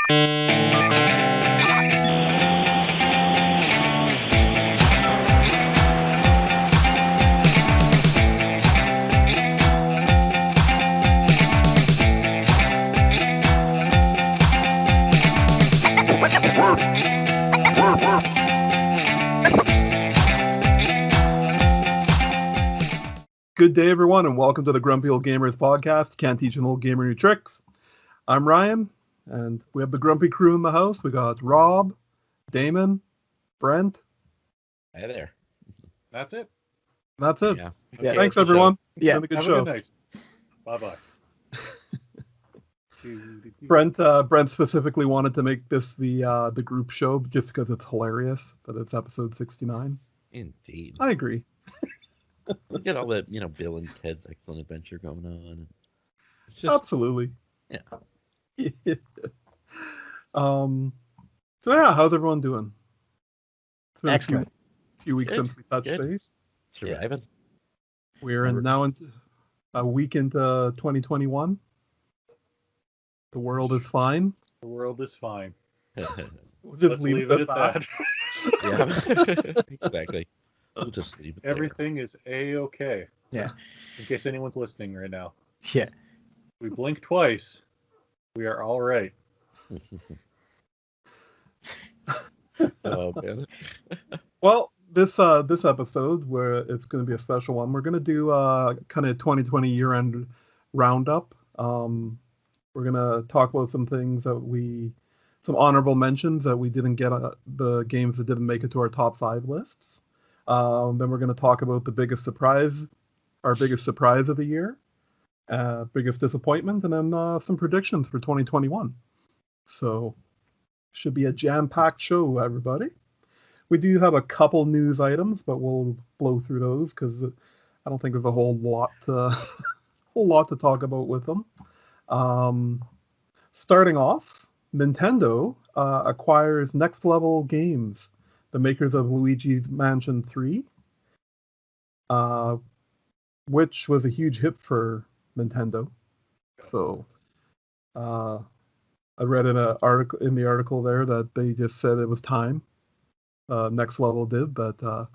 Good day, everyone, and welcome to the Grumpy Old Gamers podcast. Can't teach an old gamer new tricks. I'm Ryan, and we have the Grumpy crew in the house. We got Rob, Damon, Brent. Hey there. That's it. That's it. Yeah. Okay, thanks, everyone. Yeah. Have a good Have show. a good night. Bye-bye. Brent specifically wanted to make this the group show just because it's hilarious that it's episode 69. Indeed. I agree. Look at all the, Bill and Ted's Excellent Adventure going on. It's just, Absolutely. Yeah. So yeah, how's everyone doing? It's been Excellent. A few weeks Good, since we touched good. base. surviving. We're now into a week into 2021. The world is fine. The world is fine. We'll just Let's leave it at that. Yeah. Exactly. We'll just leave it there. Everything is A-okay. Yeah. In case anyone's listening right now. Yeah. We blink twice. We are all right. Oh, man. Well, this episode, where it's going to be a special one, we're going to do kind of 2020 year-end roundup. We're going to talk about some things some honorable mentions that we didn't get, the games that didn't make it to our top 5 lists. Then we're going to talk about our biggest surprise of the year, biggest disappointment, and then some predictions for 2021. So, should be a jam-packed show, everybody. We do have a couple news items, but we'll blow through those because I don't think there's a whole lot to talk about with them. Starting off, Nintendo acquires Next Level Games, the makers of Luigi's Mansion 3, which was a huge hit for Nintendo. So, I read in the article there that they just said it was time. Next Level did that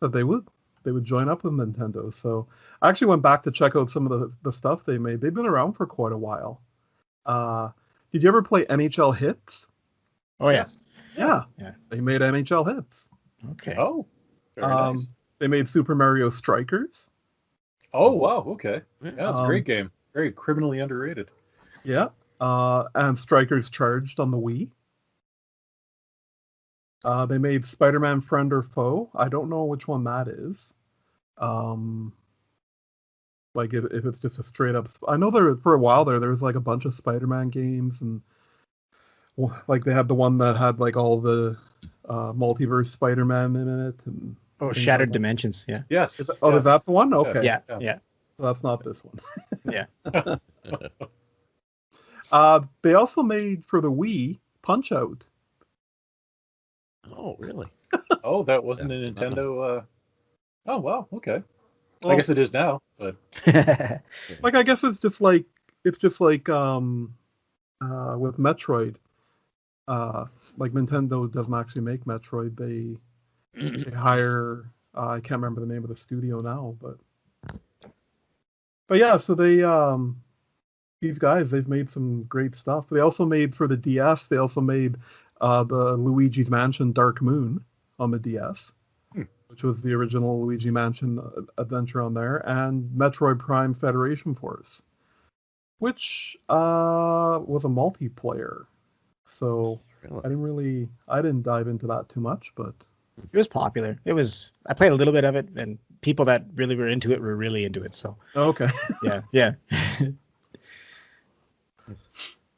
they would join up with Nintendo. So I actually went back to check out some of the stuff they made. They've been around for quite a while. Did you ever play NHL Hits? Oh, yes. Yeah. Yeah. They made NHL Hits. Okay. Oh, very nice. They made Super Mario Strikers. Oh, wow. Okay. Yeah. Yeah, it's a great game. Very criminally underrated. Yeah. And Strikers Charged on the Wii. They made Spider-Man Friend or Foe. I don't know which one that is. Like if it's just a straight up. I know for a while there was like a bunch of Spider-Man games, and like they had the one that had like all the multiverse Spider-Man in it. And Shattered like Dimensions. Yeah. Yes. is that the one? Okay. Yeah. Yeah. Yeah. So that's not this one. Yeah. They also made for the Wii Punch Out. Oh, really? Oh, that wasn't a Nintendo. Oh, wow. Okay. Well, I guess it is now, but like I guess it's just like with Metroid. Like Nintendo doesn't actually make Metroid. They hire I can't remember the name of the studio now, but yeah, so they these guys, they've made some great stuff. They also made for the DS, they also made the Luigi's Mansion Dark Moon on the DS, which was the original Luigi Mansion adventure on there, and Metroid Prime Federation Force, which was a multiplayer. So Really? I didn't dive into that too much, but It was popular. I played a little bit of it, and people that really were into it were really into it. So okay. yeah. Yeah.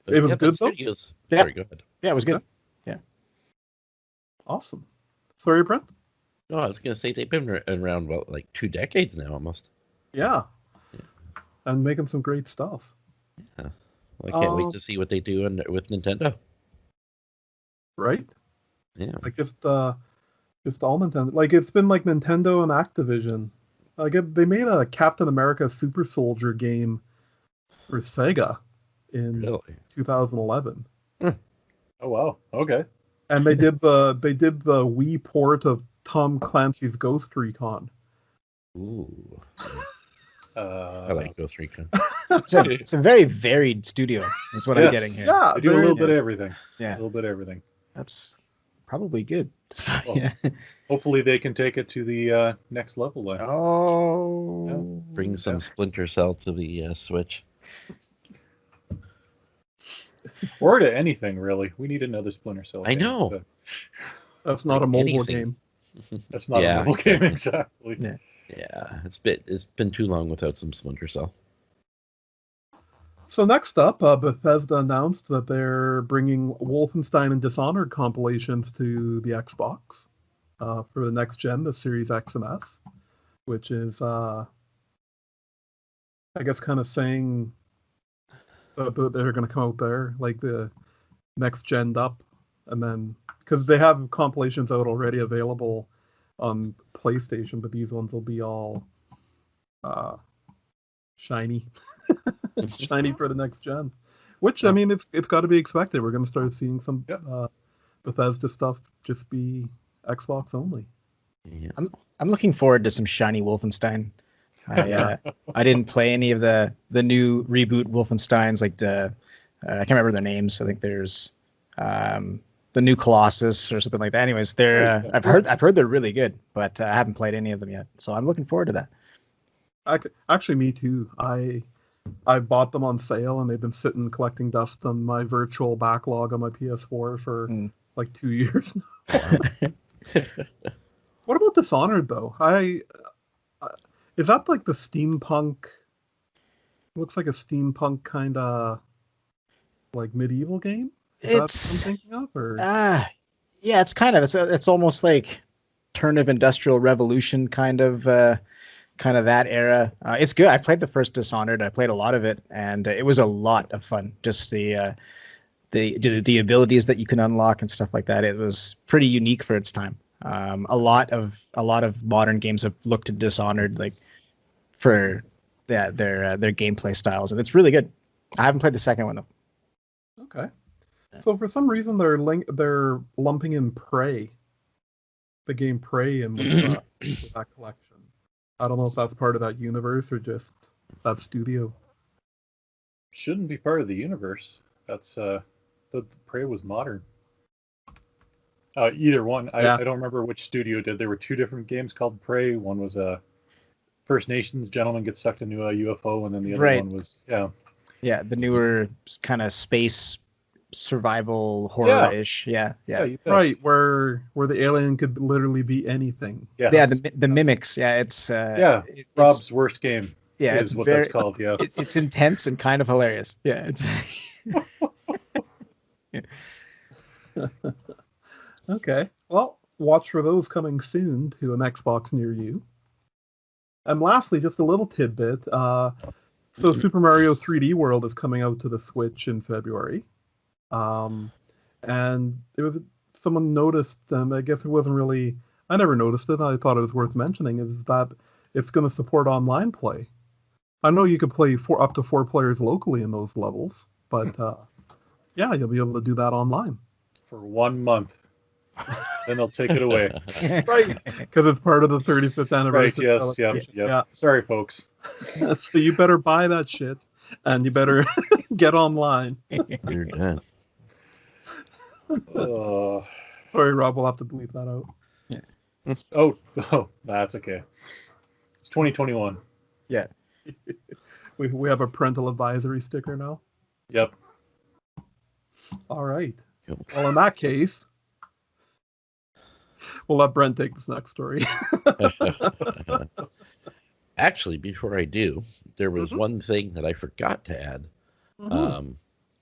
But It was yeah, good, the though? studios- Yeah. Sorry, go ahead. Yeah, it was good. Awesome. Sorry, Brent? No, I was going to say they've been around, like 2 decades now almost. Yeah. And making some great stuff. Yeah. Well, I can't wait to see what they do with Nintendo. Right? Yeah. Like just all Nintendo. Like it's been like Nintendo and Activision. Like they made a Captain America Super Soldier game for Sega in Really? 2011. Oh wow. Okay. And they did the Wii port of Tom Clancy's Ghost Recon. Ooh, I Uh, like Ghost Recon. It's a very varied studio. That's what I'm Yes. getting here. Yeah, they do a very- little bit of everything. A Yeah, little bit of everything. that's probably good. Well, Yeah. Hopefully they can take it to the next level then. Oh, Bring some Splinter Cell to the Switch. Or to anything really. We need another Splinter Cell. I game, know. but That's not a mobile Anything. game. That's not Yeah, a mobile game exactly. exactly. Yeah. Yeah, it's been too long without some Splinter Cell. So next up, Bethesda announced that they're bringing Wolfenstein and Dishonored compilations to the Xbox for the next gen, the Series X and S, which is, I guess, kind of saying that they're going to come out there, like the next gen up, and then because they have compilations out already available on PlayStation, but these ones will be all shiny, shiny for the next gen. Which I Yeah. mean, it's got to be expected. We're going to start seeing some Yep. Bethesda stuff just be Xbox only. Yeah. I'm looking forward to some shiny Wolfenstein. I didn't play any of the new reboot Wolfensteins, like the I can't remember their names. I think there's the new Colossus or something like that. Anyways, they're Right, yeah. I've heard they're really good, but I haven't played any of them yet. So I'm looking forward to that. Actually, me too. I bought them on sale, and they've been sitting collecting dust on my virtual backlog on my PS4 for like 2 years now. What about Dishonored though? Is that like the steampunk? Looks like a steampunk kind of like medieval game. Is that what It's I'm thinking of, or yeah, it's kind of it's almost like turn of industrial revolution kind of that era. It's good. I played the first Dishonored. I played a lot of it, and it was a lot of fun. Just the abilities that you can unlock and stuff like that. It was pretty unique for its time. A lot of modern games have looked to Dishonored like for their gameplay styles, and it's really good. I haven't played the second one though. okay. So for some reason they're lumping in Prey, the game Prey, in with that collection. I don't know if that's part of that universe or just that studio. Shouldn't be part of the universe. That's the Prey was modern. Either one. Yeah. I don't remember which studio did. There were two different games called Prey. One was a First Nations gentleman gets sucked into a UFO, and then the other Right. one was Yeah, the newer kind of space survival horror-ish. Yeah. you bet. Right, where the alien could literally be anything. Yes. Yeah, the mimics. Yeah, it's it's, Rob's worst game. yeah, is it's what very that's called. Yeah. it's intense and kind of hilarious. Yeah, it's Okay, well, watch for those coming soon to an Xbox near you. And lastly, just a little tidbit. So Super Mario 3D World is coming out to the Switch in February. And it was someone noticed, and I guess it wasn't really. I never noticed it. I thought it was worth mentioning is that it's going to support online play. I know you can play up to 4 players locally in those levels, but yeah, you'll be able to do that online. For 1 month. Then they'll take it away. Right, because it's part of the 35th Right, anniversary. yes, yep, celebration. yep. Yeah. Sorry, folks. So you better buy that shit, and you better get online. You're dead. Sorry, Rob, we'll have to bleep that out. Oh, that's okay. It's 2021. yeah. We have a parental advisory sticker now. Yep. All right. Cool. Well, in that case, we'll let Brent take this next story. Actually, before I do, there was one thing that I forgot to add.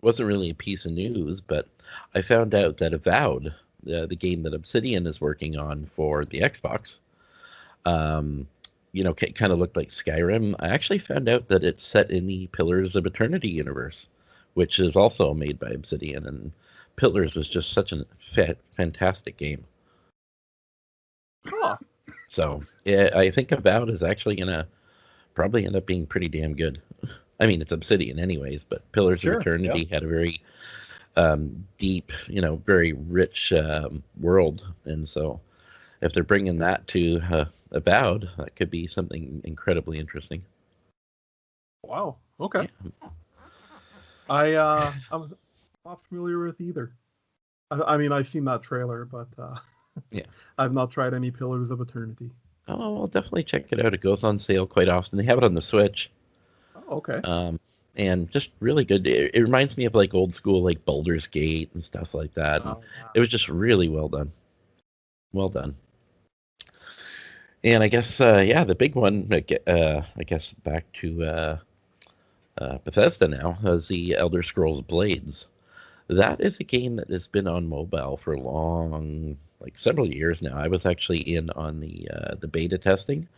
Wasn't really a piece of news, but I found out that Avowed, the game that Obsidian is working on for the Xbox, kind of looked like Skyrim. I actually found out that it's set in the Pillars of Eternity universe, which is also made by Obsidian, and Pillars was just such a fantastic game. Huh. So yeah, I think Avowed is actually gonna probably end up being pretty damn good. I mean, it's Obsidian anyways, but Pillars Sure, of Eternity had a very deep, very rich world. And so if they're bringing that to Avowed, that could be something incredibly interesting. Wow. Okay. Yeah. I'm not familiar with either. I mean, I've seen that trailer, but Yeah. I've not tried any Pillars of Eternity. Oh, I'll definitely check it out. It goes on sale quite often. They have it on the Switch. Oh, okay. And just really good. It reminds me of like old school, like Baldur's Gate and stuff like that. And it was just really well done. Well done. And I guess, the big one, I guess back to Bethesda now, is the Elderscrolls Blades. That is a game that has been on mobile for long, like several years now. I was actually in on the beta testing.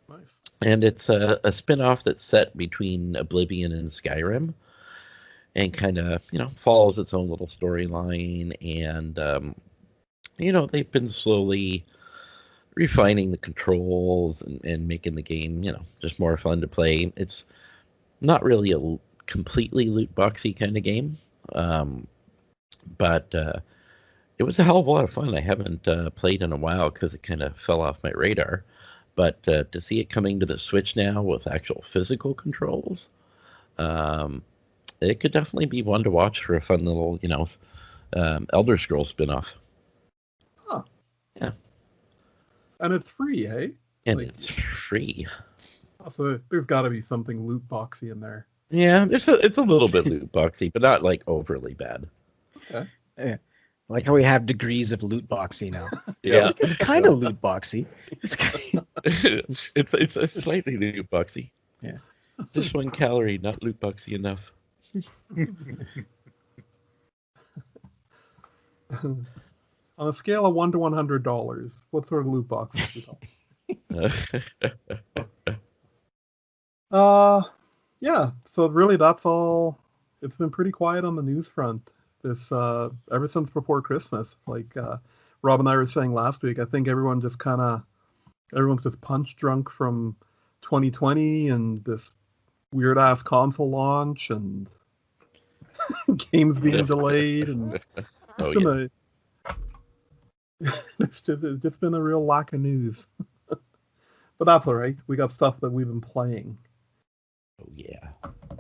Nice. And it's a spin-off that's set between Oblivion and Skyrim, and kind of, follows its own little storyline. And, they've been slowly refining the controls and making the game, just more fun to play. It's not really a completely loot boxy kind of game, but it was a hell of a lot of fun. I haven't played in a while because it kind of fell off my radar. But to see it coming to the Switch now with actual physical controls, it could definitely be one to watch for a fun little, Elder Scrolls spinoff. Huh. Yeah. And it's free, eh? And it's free. So there's got to be something loot boxy in there. Yeah, it's a little bit loot boxy, but not like overly bad. Okay. Yeah. Like how we have degrees of loot boxy now. Yeah. It's kind of loot boxy. It's a slightly loot boxy. Yeah. Just 1 calorie, not loot boxy enough. On a scale of $1 to $100, what sort of loot box would you call? Yeah. So really, that's all. It's been pretty quiet on the news front. This ever since before Christmas. Like Rob and I were saying last week, I think everyone's just punch drunk from 2020 and this weird ass console launch and games being delayed, and it's just been a real lack of news. But that's all right. We got stuff that we've been playing. Oh yeah.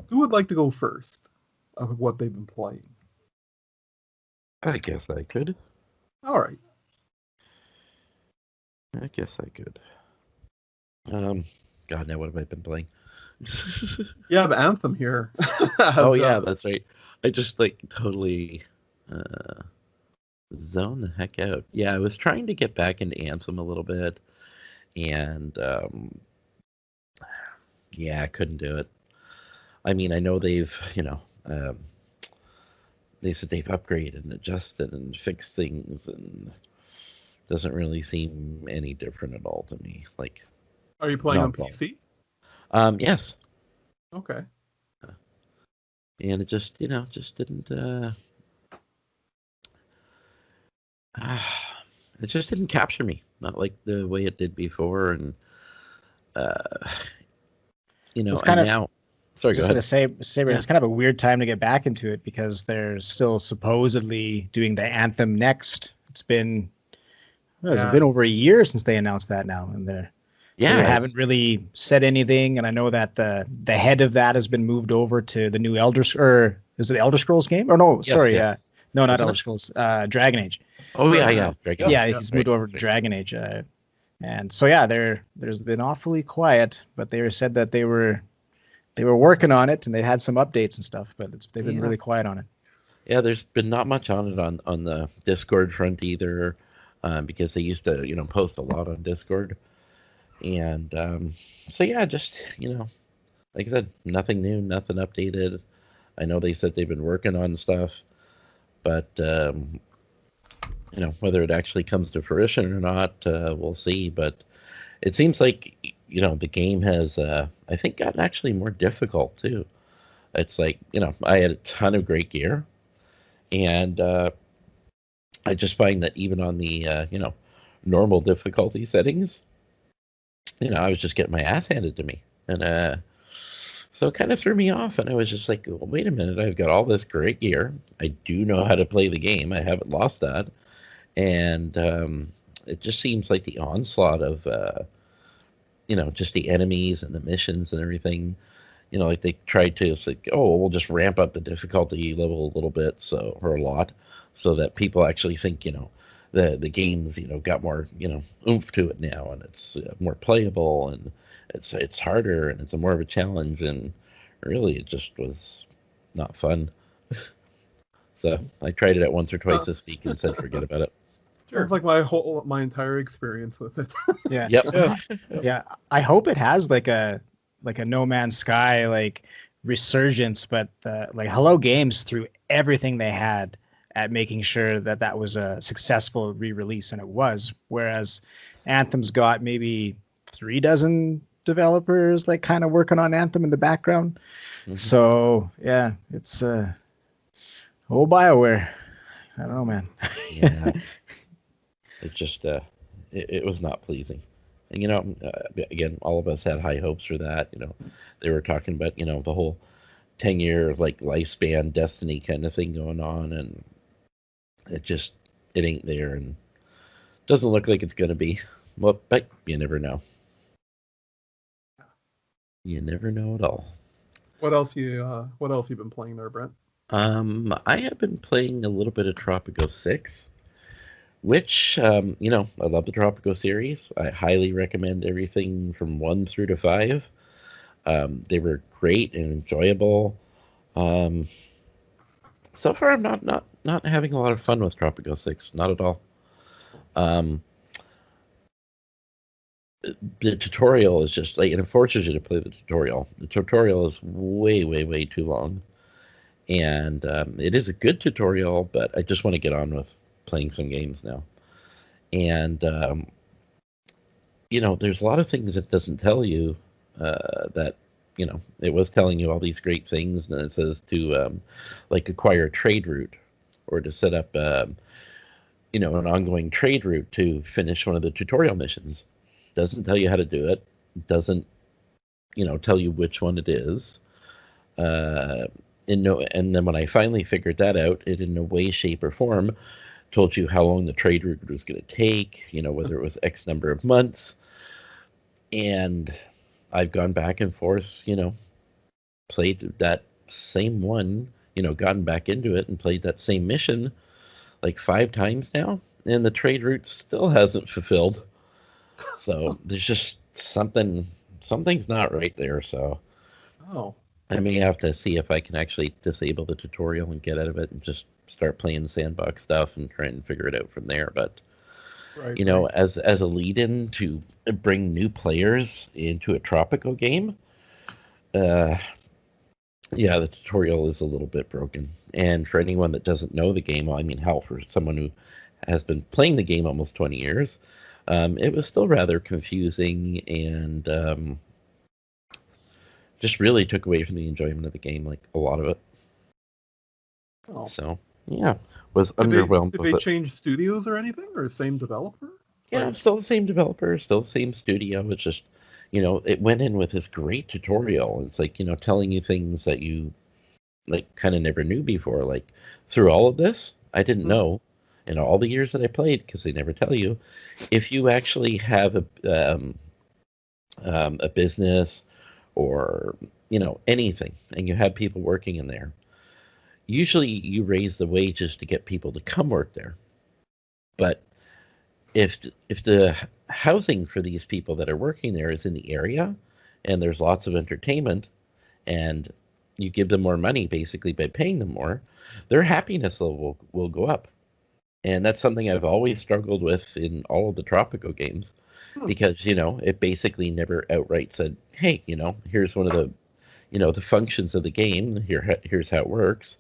Who would like to go first of what they've been playing? I guess I could. All right. I guess I could. God, now what have I been playing? You have Anthem here. Oh yeah, that's right. I just totally zoned the heck out. Yeah, I was trying to get back into Anthem a little bit, and I couldn't do it. I mean, I know they've, they said they've upgraded and adjusted and fixed things, and doesn't really seem any different at all to me. Like, are you playing on PC? Yes. Okay. And it just, just didn't. It just didn't capture me. Not like the way it did before, and it's kind of now. Sorry, go ahead. Just going to say, it's kind of a weird time to get back into it because they're still supposedly doing the Anthem next. It's been over a year since they announced that now, and they haven't really said anything. And I know that the head of that has been moved over to the new is it the Elder Scrolls game? Or no, sorry, no, not Elder Scrolls, Dragon Age. Oh yeah, Dragon Age. Yeah, he's moved over to Dragon Age, and so there's been awfully quiet, but they said that they were working on it and they had some updates and stuff, but they've been really quiet on it. Yeah, there's been not much on it on the Discord front either, because they used to post a lot on Discord, and just like I said, nothing new, nothing updated. I know they said they've been working on stuff, but whether it actually comes to fruition or not, we'll see. But it seems like the game has I think gotten actually more difficult too. It's like I had a ton of great gear, and I just find that even on the normal difficulty settings, I was just getting my ass handed to me, and So it kind of threw me off, and I was just like, well, wait a minute, I've got all this great gear. I do know how to play the game. I haven't lost that. And it just seems like the onslaught of, just the enemies and the missions and everything. Like they tried to, it's like, oh, we'll just ramp up the difficulty level a little bit, or a lot, so that people actually think, the game's, got more, oomph to it now, and it's more playable, and it's harder, and it's more of a challenge, and really it just was not fun. So I tried it out once or twice this week and said forget about it. Sure. It's like my entire experience with it. Yeah. Yep. Yeah. I hope it has like a No Man's Sky like resurgence, but like Hello Games threw everything they had at making sure that was a successful re-release, and it was. Whereas Anthem's got maybe 36 developers like kind of working on Anthem in the background. Mm-hmm. So yeah, it's BioWare. I don't know, man. Yeah. It just it was not pleasing. And again, all of us had high hopes for that. They were talking about the whole 10-year like lifespan Destiny kind of thing going on, and it ain't there, and doesn't look like it's gonna be. Well, but you never know. You never know at all. What else you been playing there, Brent? I have been playing a little bit of Tropico 6, which I love the Tropico series. I highly recommend everything from 1 through to 5. They were great and enjoyable. So far, I'm not having a lot of fun with Tropico 6. Not at all. The tutorial is just like, it forces you to play the tutorial. The tutorial is way, way, way too long. And it is a good tutorial, but I just want to get on with playing some games now. And, there's a lot of things it doesn't tell you that, it was telling you all these great things, and it says to, acquire a trade route, or to set up, an ongoing trade route to finish one of the tutorial missions. Doesn't tell you how to do it. Doesn't, tell you which one it is. And then when I finally figured that out, it in no way, shape, or form told you how long the trade route was going to take, whether it was X number of months. And I've gone back and forth, played that same one, gotten back into it and played that same mission like 5 times now, and the trade route still hasn't fulfilled. So there's just something's not right there. So I may have to see if I can actually disable the tutorial and get out of it and just start playing the sandbox stuff and try and figure it out from there. But as a lead-in to bring new players into a Tropico game, the tutorial is a little bit broken. And for anyone that doesn't know the game, well, I mean, hell, for someone who has been playing the game almost 20 years, it was still rather confusing, and just really took away from the enjoyment of the game, like a lot of it. So, yeah, was underwhelmed. Did they change studios or anything, or same developer? Yeah, still the same developer, still the same studio. It's just, it went in with this great tutorial. It's like, telling you things that you, like, kind of never knew before. Like, through all of this, I didn't know, in all the years that I played, because they never tell you, if you actually have a business or, anything, and you have people working in there, usually you raise the wages to get people to come work there. But if the housing for these people that are working there is in the area, and there's lots of entertainment, and you give them more money basically by paying them more, their happiness level will go up. And that's something I've always struggled with in all of the Tropico games, because, it basically never outright said, hey, here's one of the, the functions of the game. Here's how it works.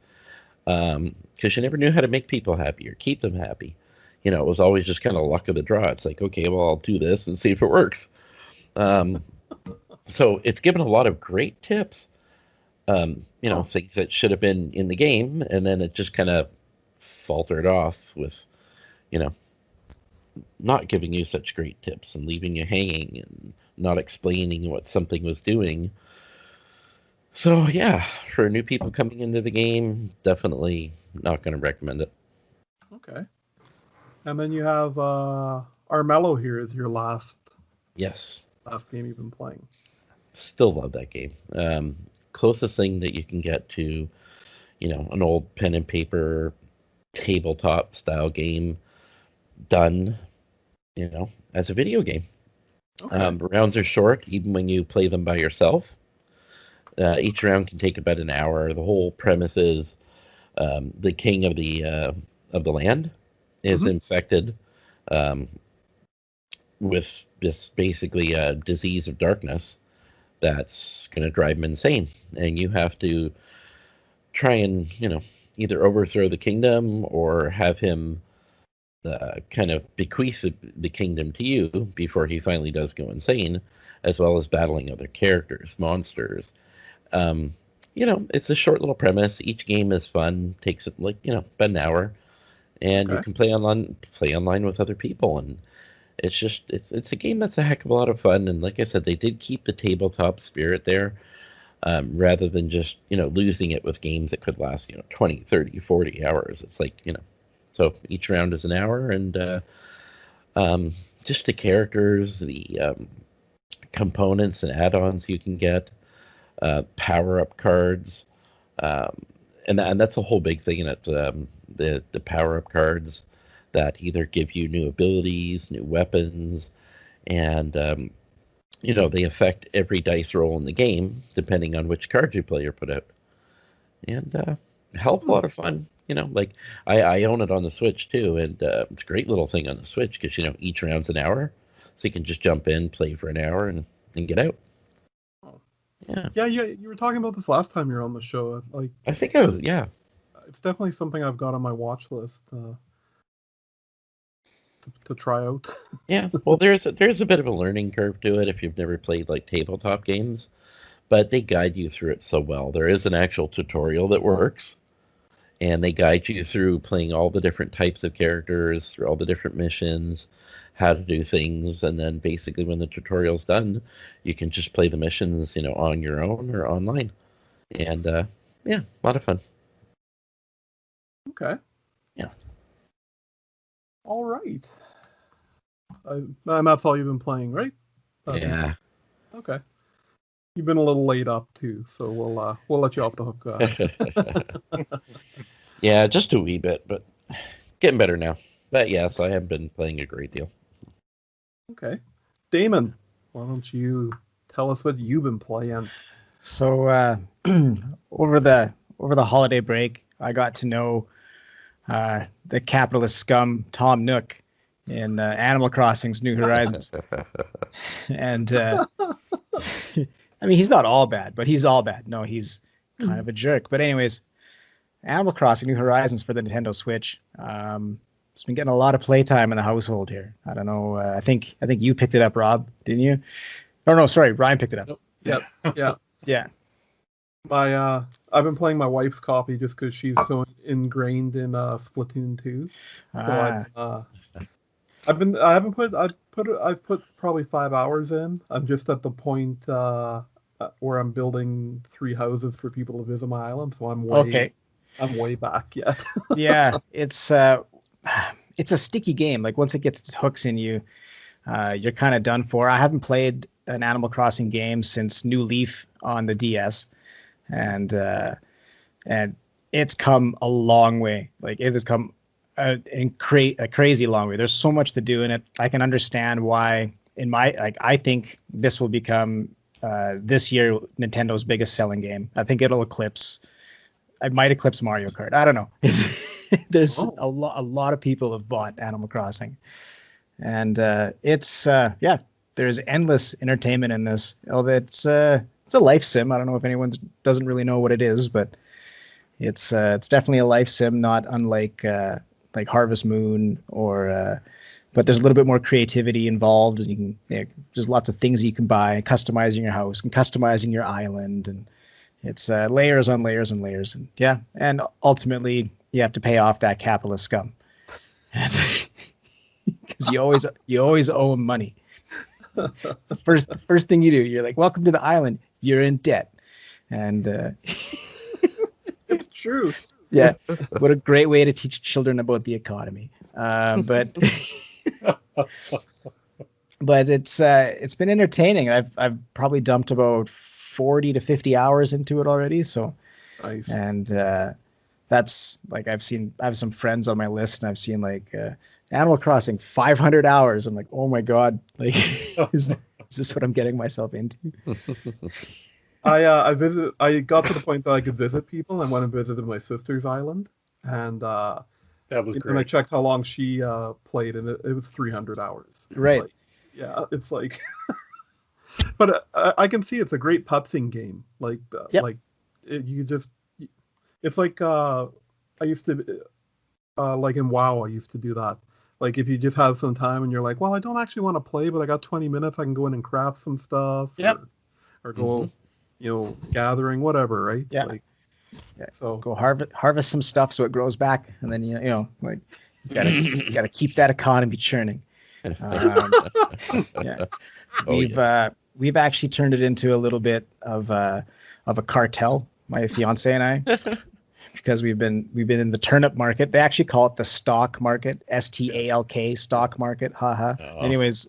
Because you never knew how to make people happy or keep them happy. It was always just kind of luck of the draw. It's like, okay, well, I'll do this and see if it works. So it's given a lot of great tips, things that should have been in the game, and then it just kind of faltered off with, not giving you such great tips and leaving you hanging and not explaining what something was doing. So yeah, for new people coming into the game, definitely not going to recommend it. Okay. And then you have Armello here is your last Yes, game you've been playing. still love that game. Closest thing that you can get to, an old pen and paper tabletop style game done, as a video game. Okay. Rounds are short, even when you play them by yourself. Each round can take about an hour. The whole premise is the king of the land is infected um, with this basically disease of darkness that's going to drive him insane, and you have to try and either overthrow the kingdom or have him kind of bequeath the kingdom to you before he finally does go insane, as well as battling other characters, monsters. Um, it's a short little premise. Each game is fun. Takes like about an hour, and you Okay. can play online with other people, and it's a game that's a heck of a lot of fun. And like I said, they did keep the tabletop spirit there, rather than just losing it with games that could last 20, 30, 40 hours. It's like so each round is an hour, and just the characters, the components and add-ons you can get, power-up cards, um, and that's a whole big thing in it. The power-up cards that either give you new abilities, new weapons, and they affect every dice roll in the game depending on which card you play or put out. And a hell of a lot of fun. Like I own it on the Switch too, and it's a great little thing on the Switch because each round's an hour, so you can just jump in, play for an hour, and get out. Yeah. Yeah, you were talking about this last time you were on the show. Like, I think I was, yeah. it's definitely something I've got on my watch list to try out. Yeah. Well, there's a bit of a learning curve to it if you've never played like tabletop games, but they guide you through it so well. There is an actual tutorial that works, and they guide you through playing all the different types of characters, through all the different missions, how to do things, and then basically when the tutorial's done, you can just play the missions, on your own or online. And yeah, a lot of fun. Okay. Yeah. All right. And that's all you've been playing, right? Yeah. Okay. You've been a little laid up too, so we'll let you off the hook. Yeah, just a wee bit, but getting better now. But yes, I have been playing a great deal. Okay. Damon, why don't you tell us what you've been playing? So over the holiday break, I got to know the capitalist scum Tom Nook in Animal Crossing's New Horizons, and I mean he's not all bad, but he's all bad. No, he's kind of a jerk. But anyways, Animal Crossing New Horizons for the Nintendo Switch. It's been getting a lot of playtime in the household here. I don't know. I think you picked it up, Rob, didn't you? Oh no, sorry, Ryan picked it up. Nope. Yeah. Yeah. I've been playing my wife's copy just because she's so ingrained in Splatoon 2. So I've put probably 5 hours in. I'm just at the point where I'm building 3 houses for people to visit my island, so I'm way back yet. Yeah, it's a sticky game. Like once it gets its hooks in you, you're kind of done for. I haven't played an Animal Crossing game since New Leaf on the DS, and it's come a long way. Like it has come a crazy long way. There's so much to do in it. I can understand why. I think this will become this year Nintendo's biggest selling game. I think it'll eclipse. I might eclipse Mario Kart. I don't know. There's a lot of people have bought Animal Crossing, and there's endless entertainment in this. It's a life sim. I don't know if anyone doesn't really know what it is, but it's definitely a life sim, not unlike like Harvest Moon or. But there's a little bit more creativity involved, and you can there's lots of things you can buy, customizing your house and customizing your island, and it's layers on layers and layers, and ultimately you have to pay off that capitalist scum, because you always owe him money. The first thing you do, you're like, welcome to the island, you're in debt, And It's true. yeah, what a great way to teach children about the economy. But but it's been entertaining. I've probably dumped about 40 to 50 hours into it already. So Nice. and that's like I have some friends on my list, and I've seen like Animal Crossing 500 hours. I'm like, oh my god, like is this what I'm getting myself into? I got to the point that I could visit people, and went and visited my sister's island, and That was and I great. checked how long she played, and it was 300 hours. Right. Like, yeah, it's like, but I can see it's a great putzing game. Like, Yep. like you just, it's like I used to, like in WoW, I used to do that. Like if you just have some time and you're like, well, I don't actually want to play, but I got 20 minutes, I can go in and craft some stuff. Yep. Or go, gathering, whatever, right? Yeah. Like, Yeah. so Go harvest some stuff so it grows back, and then like you gotta keep that economy churning. Yeah, Oh, we've actually turned it into a little bit of a cartel, my fiance and I, because we've been in the turnip market. They actually call it the stock market, STALK, stock market. Haha. Oh. Anyways,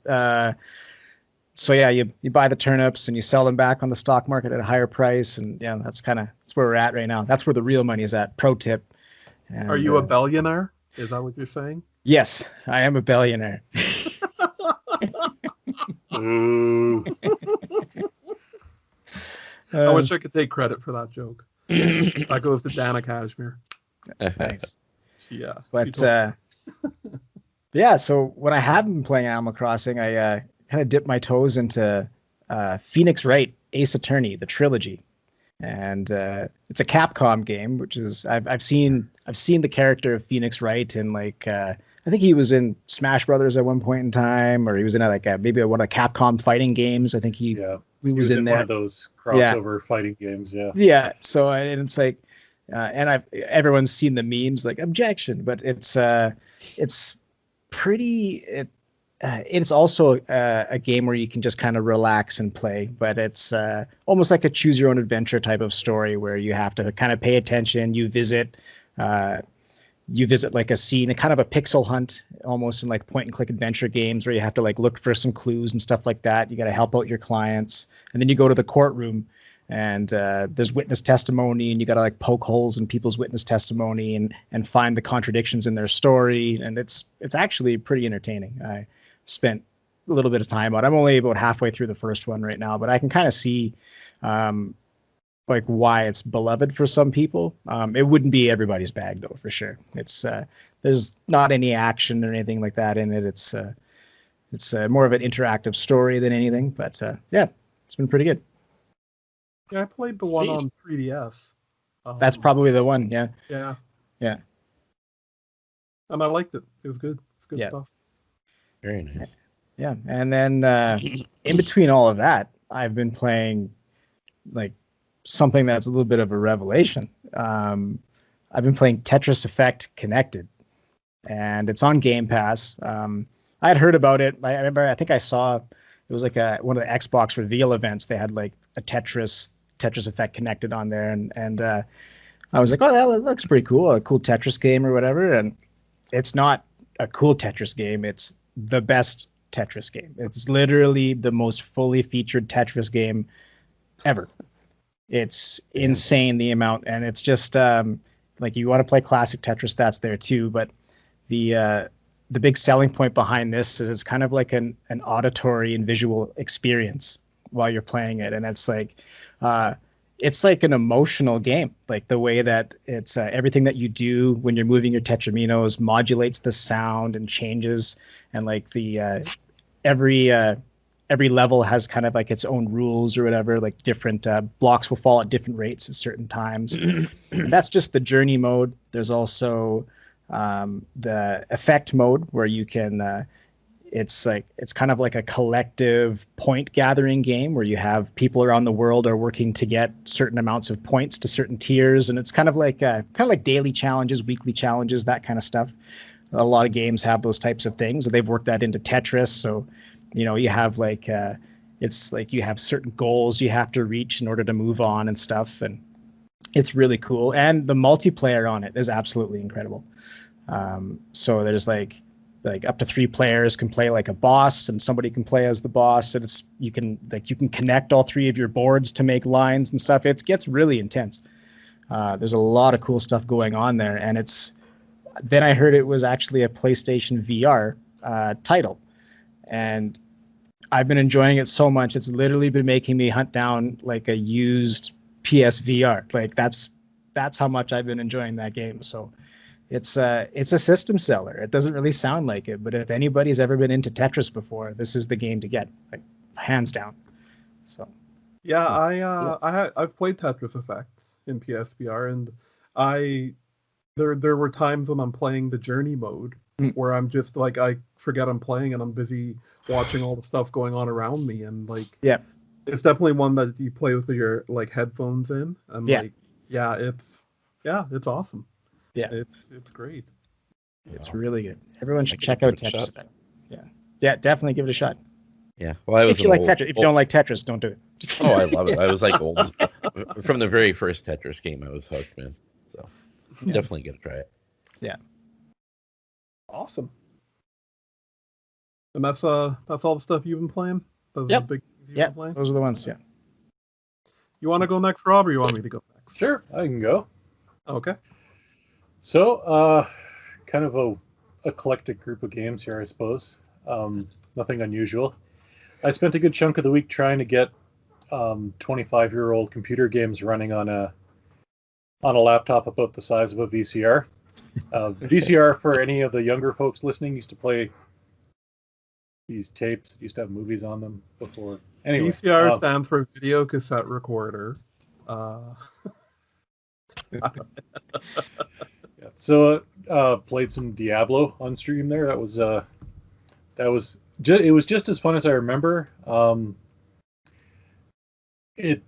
so yeah, you buy the turnips and you sell them back on the stock market at a higher price, and yeah, that's where we're at right now. That's where the real money is at. Pro tip. And, are you a billionaire? Is that what you're saying? Yes, I am a billionaire. Ooh. I wish I could take credit for that joke. That goes to Dana Kashmir. Nice. Yeah. But yeah, so when I have been playing Animal Crossing, I kind of dipped my toes into Phoenix Wright Ace Attorney, the trilogy, and it's a Capcom game, which is I've seen the character of Phoenix Wright in like I think he was in Smash Brothers at one point in time, or he was in maybe one of the Capcom fighting games. I think he was in there. One of those crossover fighting games. Yeah. Yeah. So and it's like, and everyone's seen the memes like objection, but it's pretty. It's also a game where you can just kind of relax and play, but it's almost like a choose your own adventure type of story where you have to kind of pay attention. You visit like a scene, a kind of a pixel hunt, almost in like point and click adventure games where you have to like look for some clues and stuff like that. You got to help out your clients, and then you go to the courtroom, and there's witness testimony, and you got to like poke holes in people's witness testimony and find the contradictions in their story, and it's actually pretty entertaining. I spent a little bit of time on it. I'm only about halfway through the first one right now, but I can kind of see like why it's beloved for some people. It wouldn't be everybody's bag though, for sure. It's there's not any action or anything like that in it. It's more of an interactive story than anything, but yeah, it's been pretty good. Yeah, I played the one on 3DS. That's probably the one. Yeah. Yeah. Yeah. And I liked it. It was good. It's good Yeah. stuff. very nice. Yeah. And then in between all of that, I've been playing like something that's a little bit of a revelation. I've been playing Tetris Effect Connected, and it's on Game Pass. I had heard about it. I remember, I think I saw it was like one of the Xbox reveal events. They had like a Tetris Effect Connected on there, and I was like, oh, that looks pretty cool, a cool Tetris game or whatever. And it's not a cool Tetris game. It's the best Tetris game. It's literally the most fully featured Tetris game ever. It's insane the amount, and it's just like you want to play classic Tetris, that's there too. But the big selling point behind this is it's kind of like an auditory and visual experience while you're playing it, and it's like an emotional game. Like the way that it's everything that you do when you're moving your tetraminos modulates the sound and changes, and like the every level has kind of like its own rules or whatever, like different blocks will fall at different rates at certain times. And that's just the journey mode. There's also the effect mode where you can it's kind of like a collective point gathering game where you have people around the world are working to get certain amounts of points to certain tiers, and it's kind of like daily challenges, weekly challenges, that kind of stuff. A lot of games have those types of things, and they've worked that into Tetris. So you have like It's like you have certain goals you have to reach in order to move on and stuff, and it's really cool. And the multiplayer on it is absolutely incredible. So there's like up to 3 players can play like a boss, and somebody can play as the boss, and you can connect all 3 of your boards to make lines and stuff. It gets really intense. There's a lot of cool stuff going on there, and then I heard it was actually a PlayStation VR title, and I've been enjoying it so much. It's literally been making me hunt down like a used PSVR. Like that's how much I've been enjoying that game. So it's a system seller. It doesn't really sound like it, but if anybody's ever been into Tetris before, this is the game to get, like hands down. So yeah, I've played Tetris Effect in PSVR, and there were times when I'm playing the journey mode where I'm just like, I forget I'm playing and I'm busy watching all the stuff going on around me, and like, yeah, it's definitely one that you play with your like headphones in, and like, it's awesome. Yeah, it's great. It's really good. Everyone should check out Tetris Effect. Yeah, definitely give it a shot. Yeah, well, if you like Tetris, if you don't like Tetris, don't do it. Oh, I love it. I was like old from the very first Tetris game. I was hooked, man. So definitely get to try it. Yeah, awesome. And that's all the stuff you've been playing. Those yep. Are the big things you've been playing? Those are the ones. Yeah. You want to go next, Rob, or you want me to go next? Sure, I can go. Okay. So, kind of a eclectic group of games here, I suppose. Nothing unusual. I spent a good chunk of the week trying to get 25-year-old computer games running on a laptop about the size of a VCR. VCR, for any of the younger folks listening, used to play these tapes. Used to have movies on them before. Anyway, VCR stands for Video Cassette Recorder. Yeah, so played some Diablo on stream there. It was just as fun as I remember. It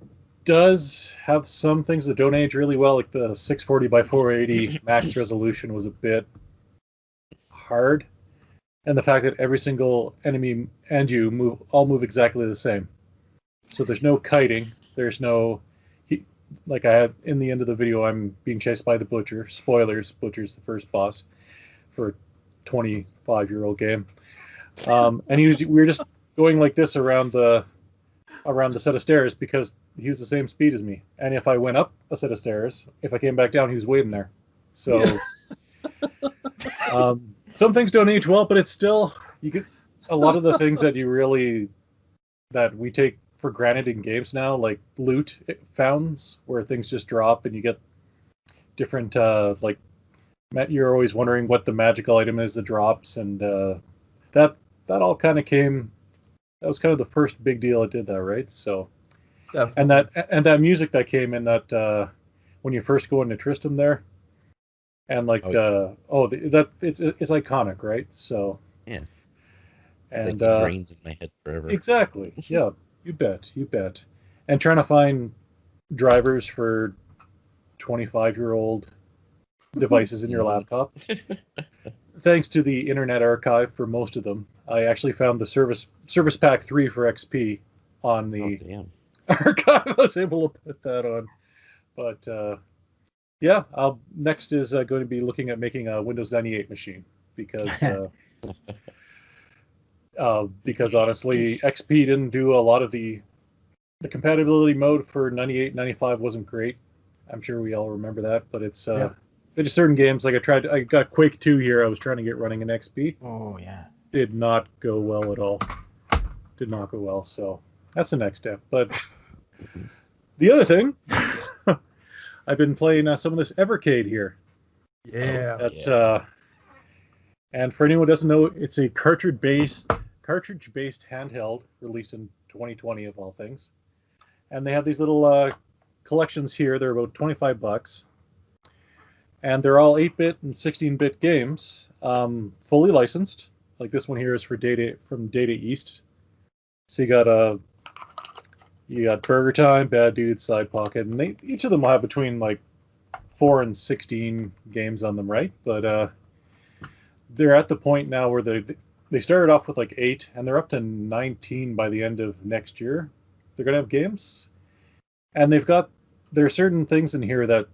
does have some things that don't age really well, like the 640 by 480 max resolution was a bit hard, and the fact that every single enemy and you move exactly the same. So there's no kiting. There's no like I had in the end of the video, I'm being chased by the Butcher. Spoilers, Butcher's the first boss for a 25-year-old game. And we were just going like this around the set of stairs because he was the same speed as me. And if I went up a set of stairs, if I came back down, he was waiting there. So some things don't age well, but it's still, you get a lot of the things that that we take for granted in games now, like loot fountains, where things just drop and you get different, like, you're always wondering what the magical item is that drops, and that all kind of came. That was kind of the first big deal it did that, right? So, definitely. and that music that came in that when you first go into Tristram there, and like it's iconic, right? So yeah, and ingrained in my head forever. Exactly. Yeah. You bet. And trying to find drivers for 25-year-old devices in your laptop. Thanks to the Internet Archive for most of them, I actually found the Service Pack 3 for XP on the archive. I was able to put that on. But yeah, next is going to be looking at making a Windows 98 machine because honestly, XP didn't do a lot of the compatibility mode for 98, 95 wasn't great. I'm sure we all remember that, but it's just certain games. Like I got Quake 2 here. I was trying to get running in XP. Oh yeah, did not go well at all. Did not go well. So that's the next step. But the other thing, I've been playing some of this Evercade here. Yeah, that's and for anyone who doesn't know, it's a cartridge-based handheld released in 2020 of all things. And they have these little collections here. They're about $25. And they're all 8-bit and 16-bit games, fully licensed. Like this one here is from Data East. So you got Burger Time, Bad Dude, Side Pocket, and each of them will have between like 4 and 16 games on them, right? But they're at the point now where they started off with like 8, and they're up to 19 by the end of next year. They're going to have games, and there are certain things in here that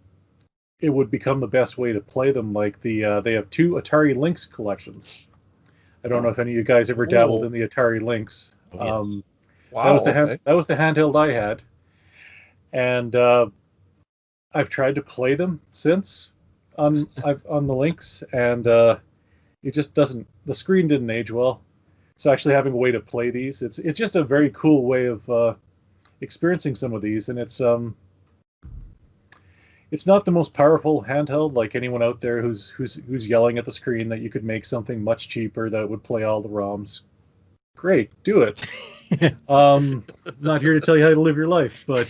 it would become the best way to play them. Like they have 2 Atari Lynx collections. I don't know if any of you guys ever dabbled in the Atari Lynx. Oh, yes. Wow. That was the handheld I had, and I've tried to play them since on the Lynx, and it just doesn't. The screen didn't age well. So actually having a way to play these, it's just a very cool way of experiencing some of these, and it's not the most powerful handheld. Like anyone out there who's yelling at the screen that you could make something much cheaper that would play all the ROMs, great, do it. Not here to tell you how to live your life, but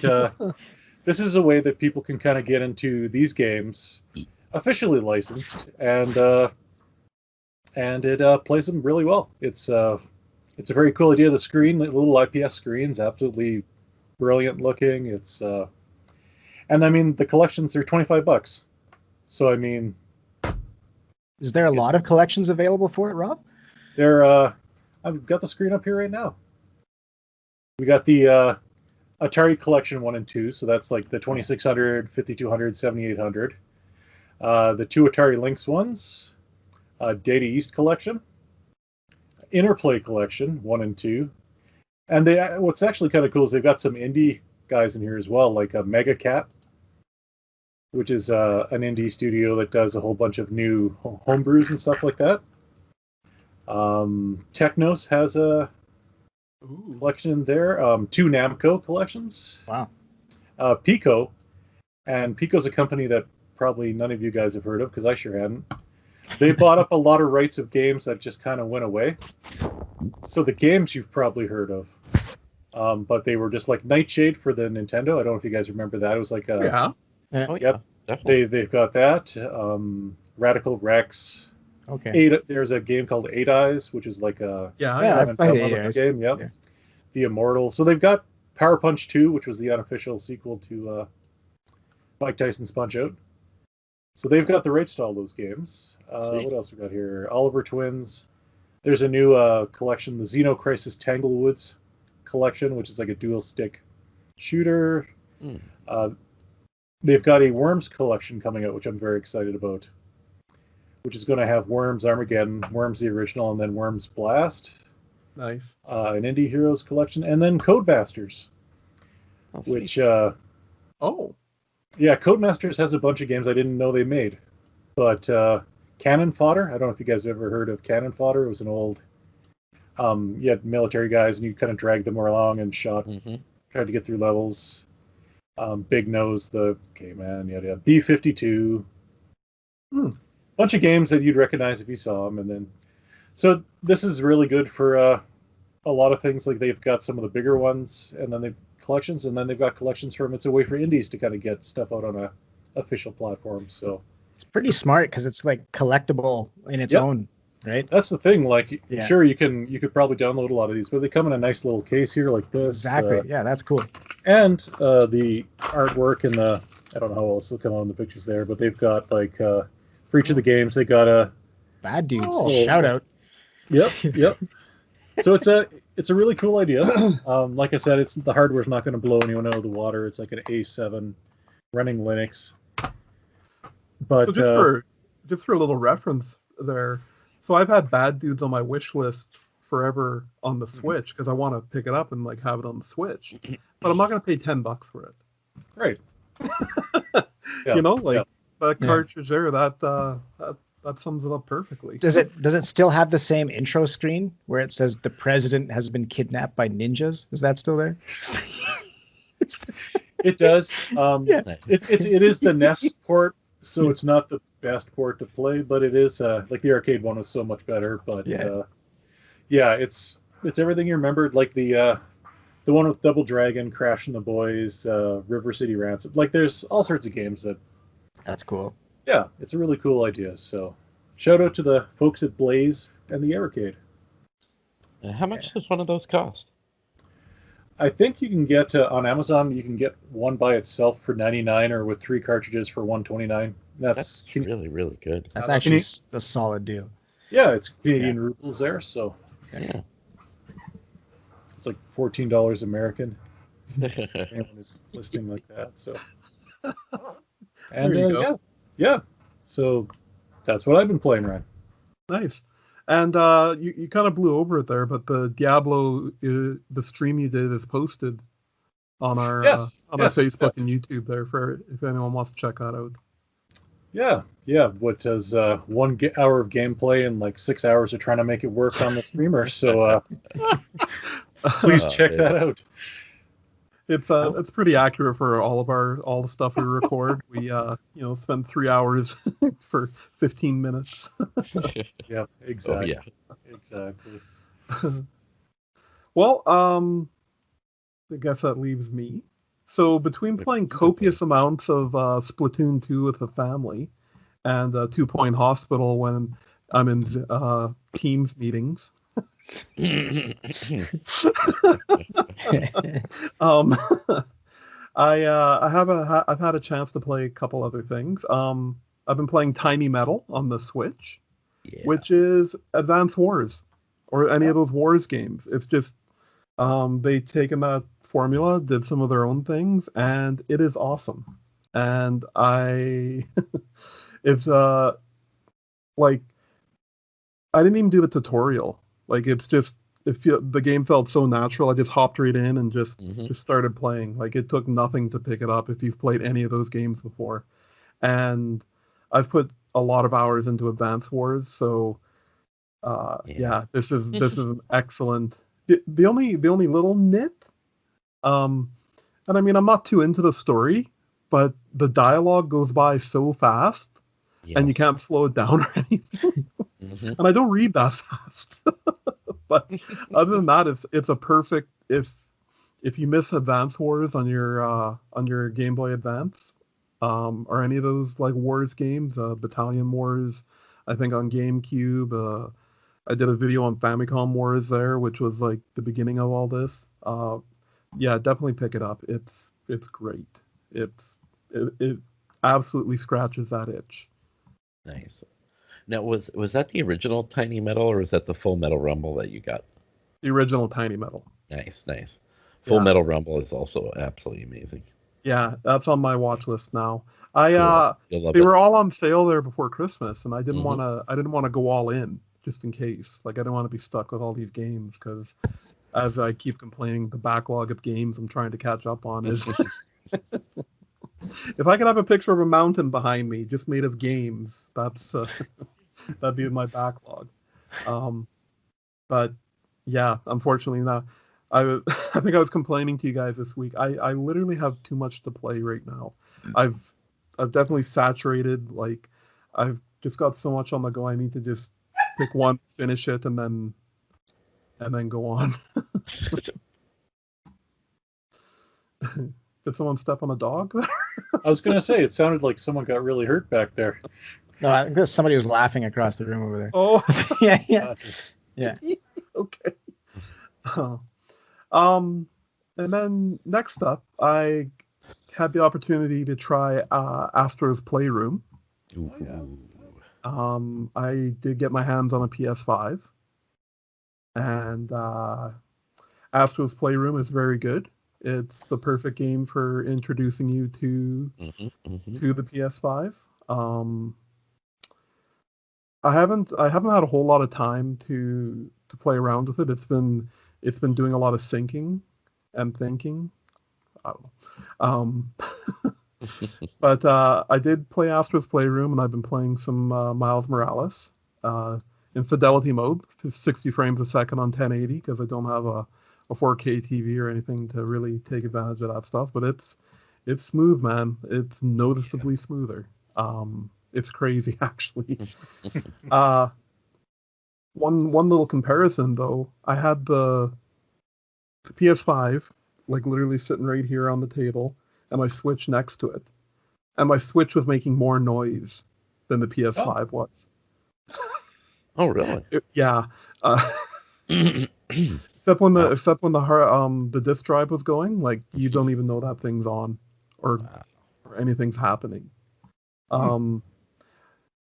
this is a way that people can kind of get into these games officially licensed, and it plays them really well. It's a very cool idea. The screen, the little IPS screen's absolutely brilliant looking. It's and I mean the collections are $25. So I mean, is there a lot of collections available for it, Rob? I've got the screen up here right now. We got the Atari Collection 1 and 2, so that's like the 2600, 5200, 7800. The 2 Atari Lynx ones, Data East Collection, Interplay Collection 1 and 2, and what's actually kind of cool is they've got some indie guys in here as well, like Mega Cat, which is an indie studio that does a whole bunch of new homebrews and stuff like that. Technos has a collection there. 2 Namco collections. Wow. Pico, and Pico's a company that probably none of you guys have heard of, because I sure hadn't. They bought up a lot of rights of games that just kind of went away. So the games you've probably heard of, but they were just like Nightshade for the Nintendo. I don't know if you guys remember that. It was like Yeah. Oh, Yep. Definitely. They've got that. Radical Rex. Okay. There's a game called Eight Eyes, which is like a Yeah. Yeah, Simon I've played Cowell Eight Eyes. game. Yep. Yeah. The Immortal. So they've got Power Punch 2, which was the unofficial sequel to Mike Tyson's Punch Out. So they've got the rights to all those games. What else we got here? Oliver Twins. There's a new collection, the Xeno Crisis Tanglewoods collection, which is like a dual stick shooter. They've got a Worms collection coming out, which I'm very excited about, which is going to have Worms Armageddon, Worms the original, and then Worms Blast. Nice. An Indie Heroes collection, and then Codemasters, which yeah, Codemasters has a bunch of games I didn't know they made. But Cannon Fodder, I don't know if you guys have ever heard of Cannon Fodder. It was an old, you had military guys and you kind of dragged them along and shot, tried to get through levels. Big Nose, the K-Man, yada. B-52. Bunch of games that you'd recognize if you saw them. And then, so this is really good for a lot of things. Like they've got some of the bigger ones, and then they've collections, and then they've got collections from. It's a way for indies to kind of get stuff out on a official platform. So it's pretty smart because it's like collectible in its own, right? That's the thing. Like, sure, you could probably download a lot of these, but they come in a nice little case here like this. Exactly. Yeah, that's cool. And the artwork and the, I don't know how else will come on the pictures there, but they've got like for each of the games they got a Bad Dudes. Shout out. Yep. So it's a really cool idea. Like I said, the hardware's not going to blow anyone out of the water. It's like an A7 running Linux. But so just for a little reference there, so I've had Bad Dudes on my wish list forever on the Switch because I want to pick it up and like have it on the Switch, but I'm not going to pay $10 for it. Right. You know, like that cartridge there, that sums it up perfectly. Does it still have the same intro screen where it says the president has been kidnapped by ninjas? Is that still there? It does. It is the NES port, so it's not the best port to play, but it is like the arcade one was so much better. But it's everything you remembered, like the one with Double Dragon, Crash and the Boys, River City Ransom. Like there's all sorts of games that. That's cool. Yeah, it's a really cool idea. So, shout out to the folks at Blaze and the Evercade. How much does one of those cost? I think you can get on Amazon. You can get one by itself for $99, or with 3 cartridges for $129. That's really, really good. That's actually a solid deal. Yeah, it's Canadian rubles there, so Yeah. it's like $14 American. Anyone is listening like that, so. And There you go. yeah. So that's what I've been playing, Ryan. Nice. And you kind of blew over it there, but the Diablo, the stream you did is posted on our Yes, Facebook yeah. and YouTube there for if anyone wants to check that out. Yeah. What does 1 hour of gameplay and like 6 hours of trying to make it work on the streamer? So please check that out. It's pretty accurate for all the stuff we record. We spend 3 hours for 15 minutes. Yeah, exactly. Oh, yeah. Exactly. Well, I guess that leaves me. So between playing copious amounts of Splatoon 2 with the family and 2 Point Hospital when I'm in Teams meetings, I've had a chance to play a couple other things. I've been playing Tiny Metal on the Switch, which is Advance Wars or any of those Wars games. It's just they've taken that formula, did some of their own things, and it is awesome. And it's like I didn't even do the tutorial. Like it's just the game felt so natural. I just hopped right in and just started playing. Like it took nothing to pick it up if you've played any of those games before. And I've put a lot of hours into Advance Wars, so this is an excellent. The only little nit, and I mean I'm not too into the story, but the dialogue goes by so fast, and you can't slow it down or anything. And I don't read that fast. But other than that, it's a perfect if you miss Advance Wars on your Game Boy Advance, or any of those like Wars games, Battalion Wars, I think on GameCube. I did a video on Famicom Wars there, which was like the beginning of all this. Definitely pick it up. It's great. It absolutely scratches that itch. Nice. Now, was that the original Tiny Metal, or was that the Full Metal Rumble that you got? The original Tiny Metal. Nice. Full Metal Rumble is also absolutely amazing. Yeah, that's on my watch list now. They were all on sale there before Christmas, and I didn't want to go all in just in case. Like I didn't want to be stuck with all these games because, as I keep complaining, the backlog of games I'm trying to catch up on is. If I could have a picture of a mountain behind me just made of games, that's that'd be my backlog. But yeah, unfortunately not. I think I was complaining to you guys this week. I literally have too much to play right now. I've definitely saturated. Like I've just got so much on the go. I need to just pick one, finish it, and then go on. Did someone step on a dog? I was gonna say it sounded like someone got really hurt back there. No, I think somebody was laughing across the room over there. Oh, yeah. Okay. And then next up, I had the opportunity to try Astro's Playroom. I did get my hands on a PS5, and Astro's Playroom is very good. It's the perfect game for introducing you to the PS5. I haven't had a whole lot of time to play around with it. It's been doing a lot of syncing and thinking. I don't know. But I did play Astro's Playroom, and I've been playing some Miles Morales in fidelity mode, 60 frames a second on 1080, because I don't have a 4K TV or anything to really take advantage of that stuff. But it's smooth, man. It's noticeably smoother. It's crazy, actually. One little comparison, though. I had the PS5, like literally sitting right here on the table, and my Switch next to it. And my Switch was making more noise than the PS5 was. Oh, really? Yeah. Except when the disk drive was going, like you don't even know that thing's on or anything's happening.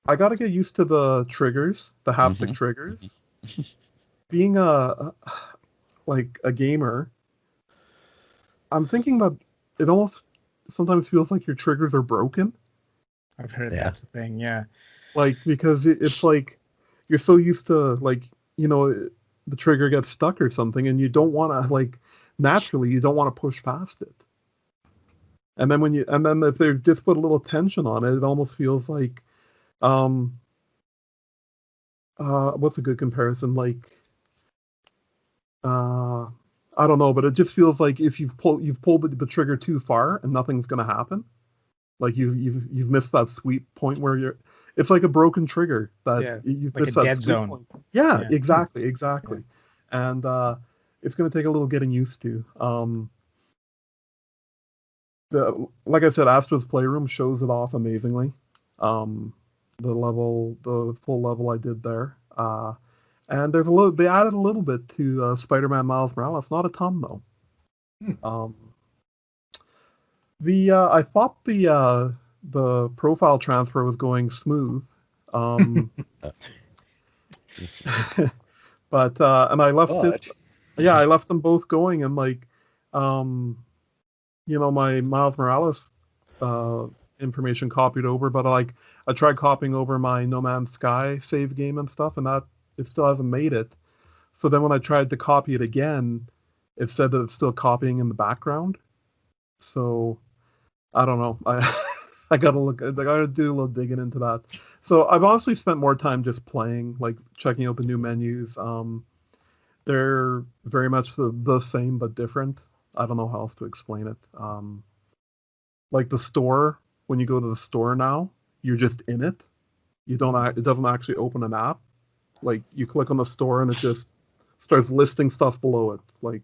I got to get used to the triggers, the haptic triggers. Being a gamer, I'm thinking that it almost sometimes feels like your triggers are broken. I've heard that's a thing, yeah. Like, because it's like you're so used to, like, the trigger gets stuck or something, and you don't want to, like, naturally you don't want to push past it. And then if they just put a little tension on it, it almost feels like, what's a good comparison? Like, I don't know, but it just feels like if you've pulled the trigger too far and nothing's gonna happen. Like you've missed that sweet point where it's like a broken trigger that you've like missed a that dead zone. point. Yeah, exactly. Yeah. And it's gonna take a little getting used to. Like I said, Astro's Playroom shows it off amazingly. The full level I did there. And they added a little bit to Spider-Man Miles Morales, not a ton though. I thought the profile transfer was going smooth, but and I left it. Yeah, I left them both going, and like, my Miles Morales information copied over, but I tried copying over my No Man's Sky save game and stuff, and that it still hasn't made it. So then when I tried to copy it again, it said that it's still copying in the background. So I don't know. I gotta do a little digging into that. So I've honestly spent more time just playing, like checking out the new menus. They're very much the same but different. I don't know how else to explain it. Like the store, when you go to the store now, you're just in it. It doesn't actually open an app. Like you click on the store and it just starts listing stuff below it, like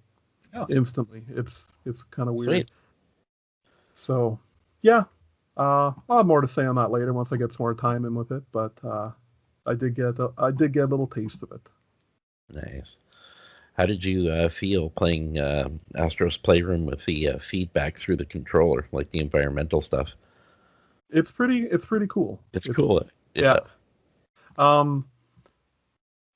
instantly. It's kind of weird. Sweet. So yeah, I'll have more to say on that later once I get some more time in with it. But I did get a little taste of it. Nice. How did you feel playing Astro's Playroom with the feedback through the controller, like the environmental stuff? It's pretty cool. It's cool. Yeah.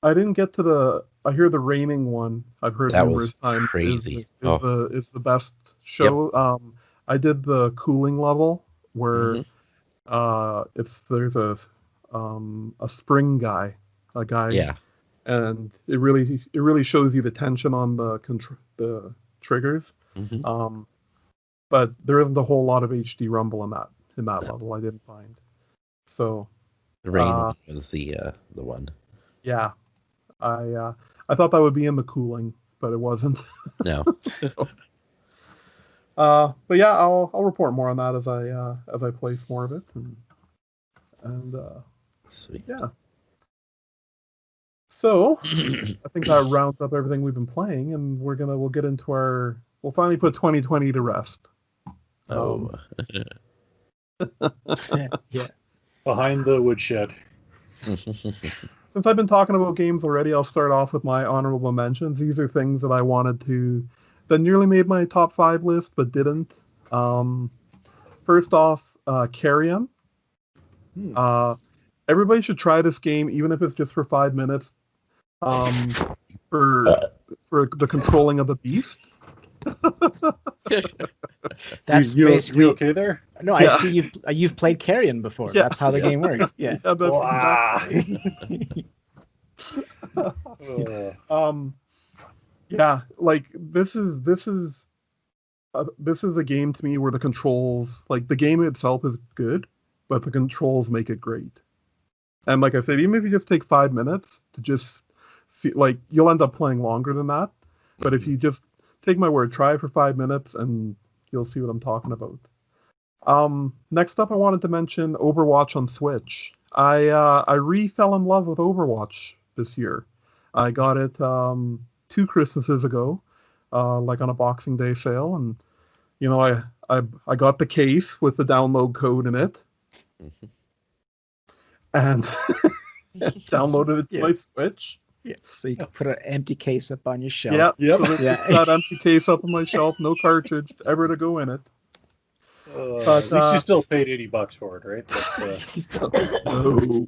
I didn't get to I hear the raining one. I've heard that numerous times. Crazy. Is the best show. Yep. I did the cooling level where there's a spring guy, a guy. Yeah. And it really shows you the tension on the triggers. But there isn't a whole lot of HD rumble in that level. I didn't find. So the rain was the one. Yeah, I thought that would be in the cooling, but it wasn't. No. But yeah, I'll report more on that as I place more of it and sweet. Yeah. So I think that rounds up everything we've been playing, and we'll get into we'll finally put 2020 to rest. Yeah. Behind the woodshed. Since I've been talking about games already, I'll start off with my honorable mentions. These are things that I wanted that nearly made my top 5 list, but didn't. First off, Carrion. Everybody should try this game, even if it's just for 5 minutes. For the controlling of the beast. That's you basically okay there? No, I see you've played Carrion before. Yeah. That's how the game works. Yeah. Yeah, like this is a game to me where the controls, like the game itself is good, but the controls make it great. And like I said, even if you just take 5 minutes to just feel like you'll end up playing longer than that. But if you just take my word, try it for 5 minutes and you'll see what I'm talking about. Next up, I wanted to mention Overwatch on Switch. I fell in love with Overwatch this year. I got it 2 Christmases ago, like on a Boxing Day sale, and I got the case with the download code in it, and downloaded it to my Switch. Yeah, so you can put an empty case up on your shelf. Yeah. That empty case up on my shelf, no cartridge ever to go in it. At least you still paid $80 for it, right? That's the... No.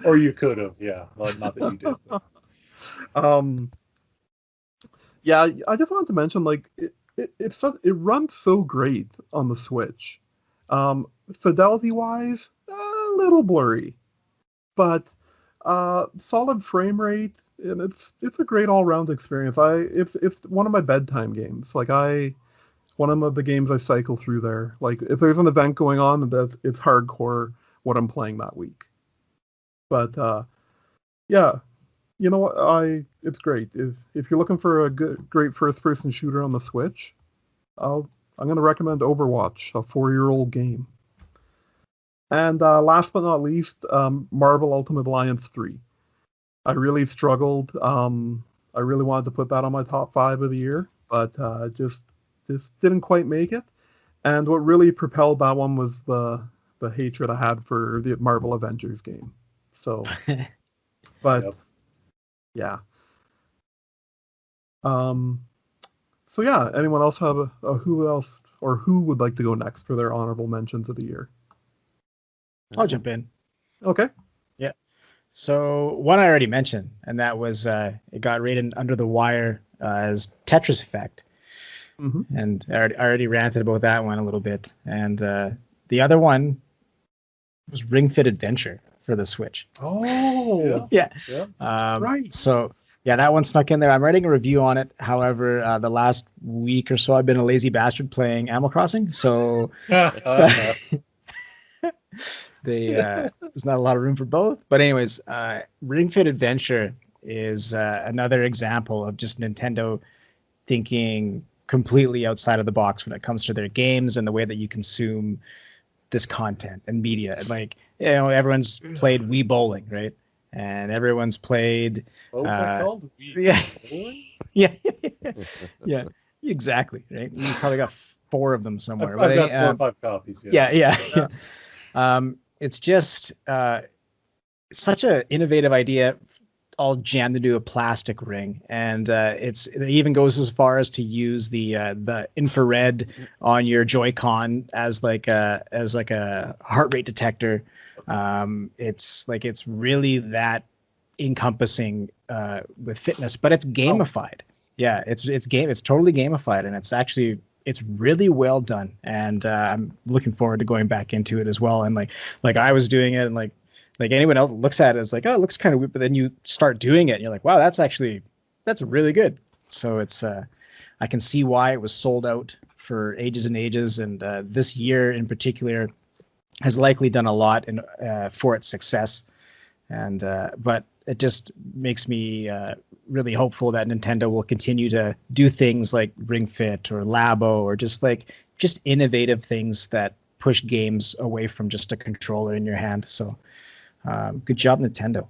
Or you could have, yeah. Well, not that you did. But... Yeah, I just wanted to mention, like, it runs so great on the Switch. Fidelity-wise, a little blurry, but solid frame rate, and it's a great all-round experience. It's one of my bedtime games. Like, one of the games I cycle through there. Like, if there's an event going on, it's hardcore what I'm playing that week. But yeah, you know what? It's great. If you're looking for a great first-person shooter on the Switch, I'm going to recommend Overwatch, a 4-year-old game. And last but not least, Marvel Ultimate Alliance 3. I really struggled. I really wanted to put that on my top 5 of the year, but just didn't quite make it. And what really propelled that one was the hatred I had for the Marvel Avengers game. So, but Yep. yeah. So yeah, anyone else have a who would like to go next for their honorable mentions of the year? I'll jump in. Okay. Yeah. So one I already mentioned, and that was it got rated under the wire as Tetris Effect. Mm-hmm. And I already ranted about that one a little bit. And the other one was Ring Fit Adventure for the Switch. Oh, Yeah. Right. So yeah, that one snuck in there. I'm writing a review on it. However, the last week or so, I've been a lazy bastard playing Animal Crossing. So there's not a lot of room for both. But anyways, Ring Fit Adventure is another example of just Nintendo thinking completely outside of the box when it comes to their games and the way that you consume this content and media. Like, you know, everyone's played Wii Bowling, right? And everyone's played. What was that called? Yeah. Yeah. Yeah. Exactly. Right. You probably got 4 of them somewhere. I've got 4 or 5 copies. Yeah. It's just such an innovative idea, all jammed into a plastic ring, and it even goes as far as to use the infrared on your Joy-Con as like a heart rate detector. It's really that encompassing with fitness, but it's gamified. Yeah, it's totally gamified, and it's really well done, and I'm looking forward to going back into it as well. And like I was doing it, and like anyone else looks at it, it's like, oh, it looks kind of weird, but then you start doing it, and you're like, wow, that's really good. So it's I can see why it was sold out for ages and ages, and this year in particular has likely done a lot for its success. And but it just makes me really hopeful that Nintendo will continue to do things like Ring Fit or Labo, or just innovative things that push games away from just a controller in your hand. So good job, Nintendo.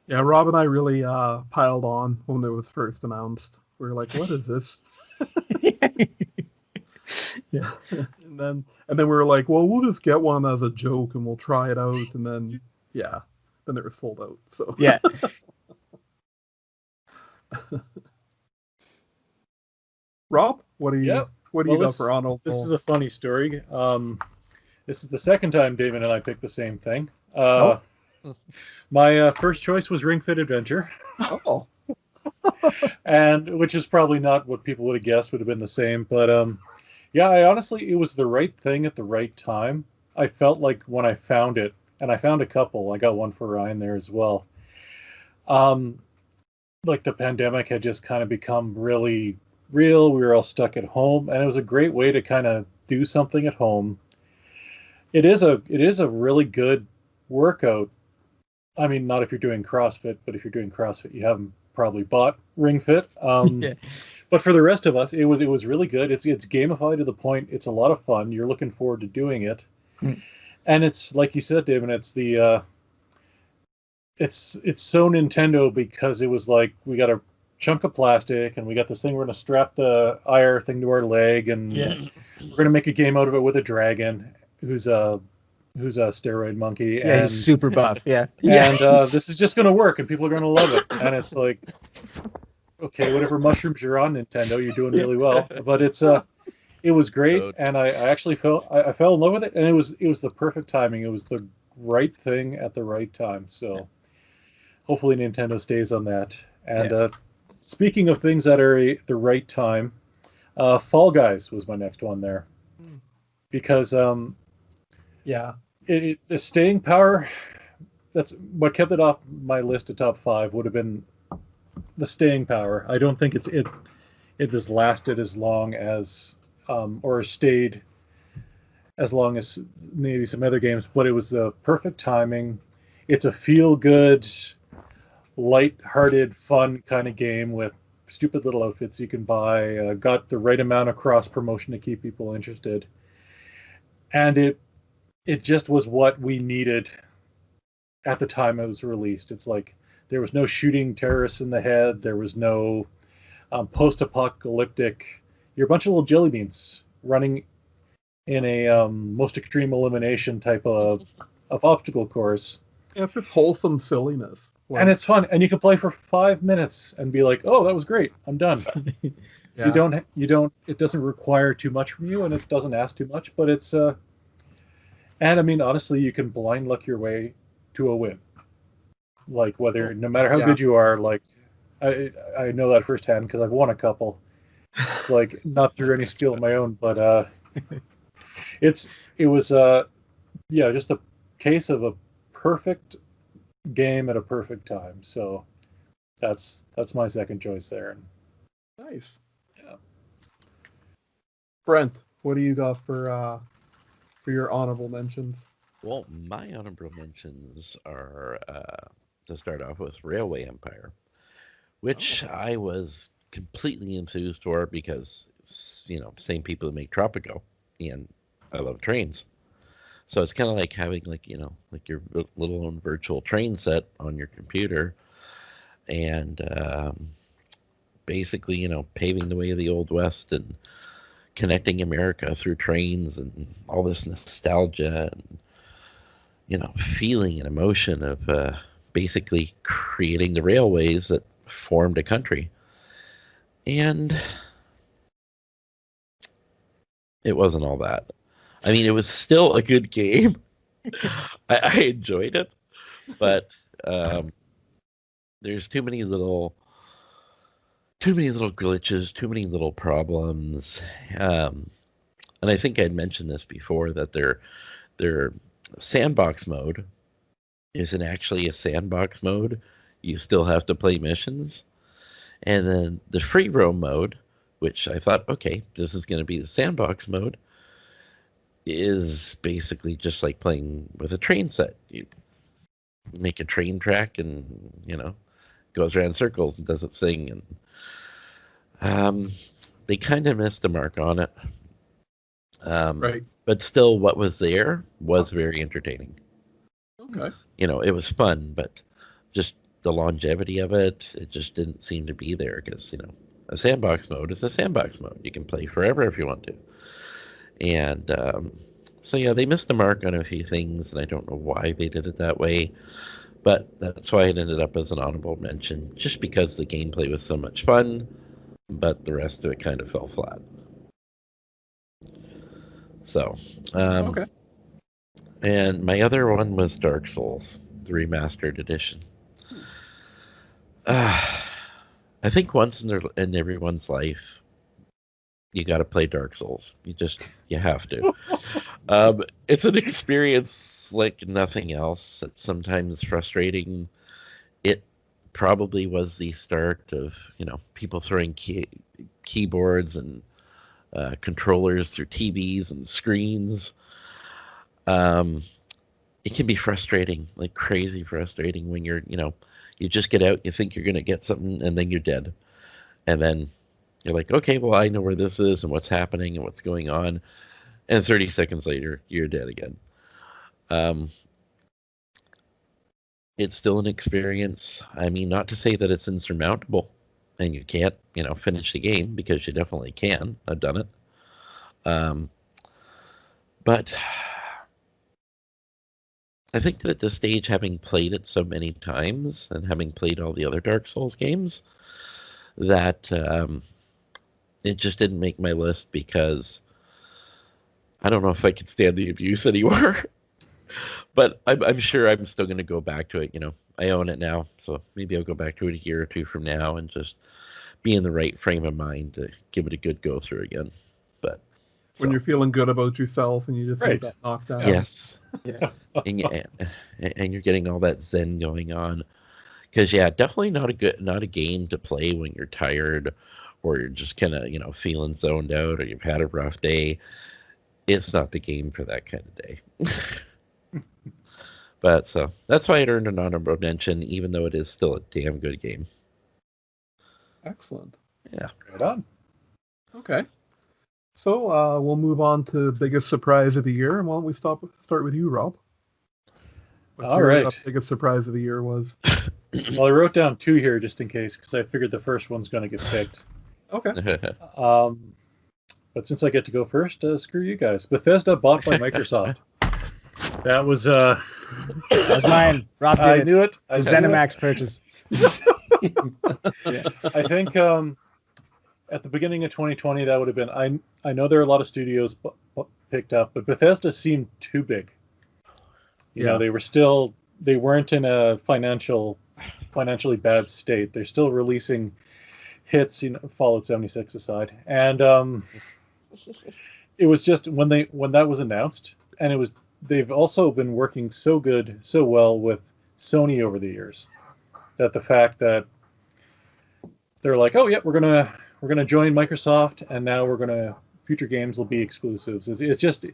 Yeah, Rob and I really piled on when it was first announced. We were like, what is this? Yeah. And then we were like, well, we'll just get one as a joke and we'll try it out. And then, yeah, then it was sold out. So yeah. Rob, what do you got for honorable? This is a funny story. This is the second time David and I picked the same thing. My first choice was Ring Fit Adventure. Oh. And which is probably not what people would have guessed would have been the same, but yeah, it was the right thing at the right time. I felt like when I found it, and I found a couple, I got one for Ryan there as well. Like the pandemic had just kind of become really real. We were all stuck at home, and it was a great way to kind of do something at home. It is a really good workout. I mean, not if you're doing CrossFit, but if you're doing CrossFit, you haven't probably bought Ring Fit. Yeah. But for the rest of us, it was really good. It's gamified to the point. It's a lot of fun. You're looking forward to doing it, and it's like you said, David. It's the it's so Nintendo because it was like we got a chunk of plastic and we got this thing. We're gonna strap the IR thing to our leg, and we're gonna make a game out of it with a dragon who's a steroid monkey. Yeah, he's super buff. Yeah. And this is just gonna work, and people are gonna love it. And it's like, okay, whatever mushrooms you're on, Nintendo, you're doing really well. But it's It was great, So- and I actually I fell in love with it, and it was the perfect timing. It was the right thing at the right time. So hopefully Nintendo stays on that. And speaking of things that are the right time, Fall Guys was my next one there because Yeah. the staying power. That's what kept it off my list of top 5 would have been the staying power. I don't think it has lasted as long as or stayed as long as maybe some other games, but it was the perfect timing. It's a feel-good, light-hearted, fun kind of game with stupid little outfits you can buy. Got the right amount of cross-promotion to keep people interested, and it just was what we needed at the time it was released. It's like there was no shooting terrorists in the head. There was no post-apocalyptic. You're a bunch of little jelly beans running in a most extreme elimination type of obstacle course. Yeah, it's just wholesome silliness. And it's fun. And you can play for 5 minutes and be like, "Oh, that was great. I'm done." Yeah. You don't. It doesn't require too much from you, and it doesn't ask too much. But it's and I mean, honestly, you can blind luck your way to a win. Like no matter how good you are, like I know that firsthand because I've won a couple. It's like not through any skill of my own, but it was just a case of a perfect game at a perfect time. So that's my second choice there. Nice. Yeah. Brent, what do you got for your honorable mentions? Well, my honorable mentions are to start off with Railway Empire, which I was completely enthused for because, same people that make Tropico, and I love trains. So it's kind of like having like your little own virtual train set on your computer, and basically paving the way of the Old West and connecting America through trains and all this nostalgia and feeling and emotion of basically creating the railways that formed a country. And it wasn't all that. I mean, it was still a good game. I enjoyed it, but there's too many little glitches, too many little problems. And I think I'd mentioned this before that their sandbox mode isn't actually a sandbox mode. You still have to play missions. And then the free roam mode, which I thought, okay, this is going to be the sandbox mode, is basically just like playing with a train set. You make a train track and, goes around in circles and does its thing. And they kind of missed the mark on it. Right. But still, what was there was very entertaining. Okay. It was fun, but just the longevity of it just didn't seem to be there because, a sandbox mode is a sandbox mode. You can play forever if you want to. And so, yeah, they missed the mark on a few things, and I don't know why they did it that way. But that's why it ended up as an honorable mention, just because the gameplay was so much fun, but the rest of it kind of fell flat. So, Okay. And my other one was Dark Souls, the remastered edition. I think once in everyone's life, you got to play Dark Souls. You have to. It's an experience like nothing else. It's sometimes frustrating. It probably was the start of people throwing keyboards and controllers through TVs and screens. It can be frustrating, like crazy frustrating when you're you just get out, you think you're going to get something, and then you're dead. And then you're like, okay, well, I know where this is and what's happening and what's going on. And 30 seconds later, you're dead again. It's still an experience. I mean, not to say that it's insurmountable and you can't, finish the game, because you definitely can. I've done it. But I think that at this stage, having played it so many times and having played all the other Dark Souls games, that it just didn't make my list because I don't know if I can stand the abuse anymore. But I'm sure I'm still going to go back to it. I own it now, so maybe I'll go back to it a year or two from now and just be in the right frame of mind to give it a good go through again. But when you're feeling good about yourself and you just Right. need that knockdown. yes, Yeah. and you're getting all that zen going on. Because definitely not a game to play when you're tired, or you're just kind of feeling zoned out, or you've had a rough day. It's not the game for that kind of day. But so that's why it earned an honorable mention, even though it is still a damn good game. Excellent. Yeah. Right on. Okay. So we'll move on to biggest surprise of the year. And why don't we start with you, Rob? What's All your right. biggest surprise of the year was? Well, I wrote down 2 here just in case, because I figured the first one's going to get picked. Okay. But since I get to go first, screw you guys. Bethesda bought by Microsoft. That was mine. Rob did I it. knew it. The ZeniMax purchase. Yeah. I think at the beginning of 2020, that would have been. I know there are a lot of studios picked up, but Bethesda seemed too big. You know, they weren't in a financially bad state. They're still releasing hits, Fallout 76 aside, and it was just when that was announced, and they've also been working so well with Sony over the years, that the fact that they're like, oh yeah, we're gonna join Microsoft, and now future games will be exclusives. It's just,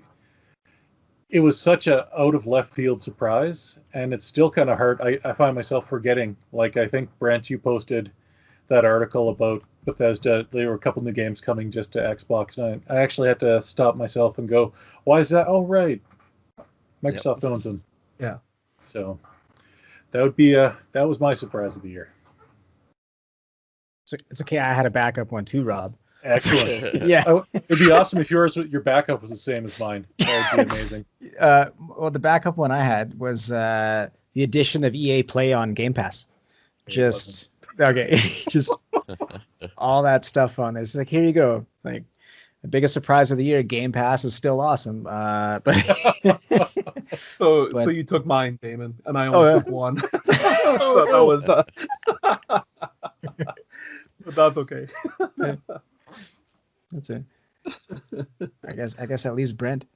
it was such a out of left field surprise, and it's still kind of hard. I find myself forgetting. Like, I think, Brent, you posted that article about Bethesda. There were a couple new games coming just to Xbox, and I actually had to stop myself and go, why is that? Oh, right, Microsoft owns them. Yeah. So that was my surprise of the year. It's okay. I had a backup one too, Rob. Excellent. Yeah. It'd be awesome if your backup was the same as mine. That would be amazing. Well, the backup one I had was the addition of EA Play on Game Pass. Just all that stuff on there. It's like, here you go. Like, the biggest surprise of the year, Game Pass is still awesome. But so you took mine, Damon, and I only took one. So that was. But that's okay. That's it. I guess at least Brent.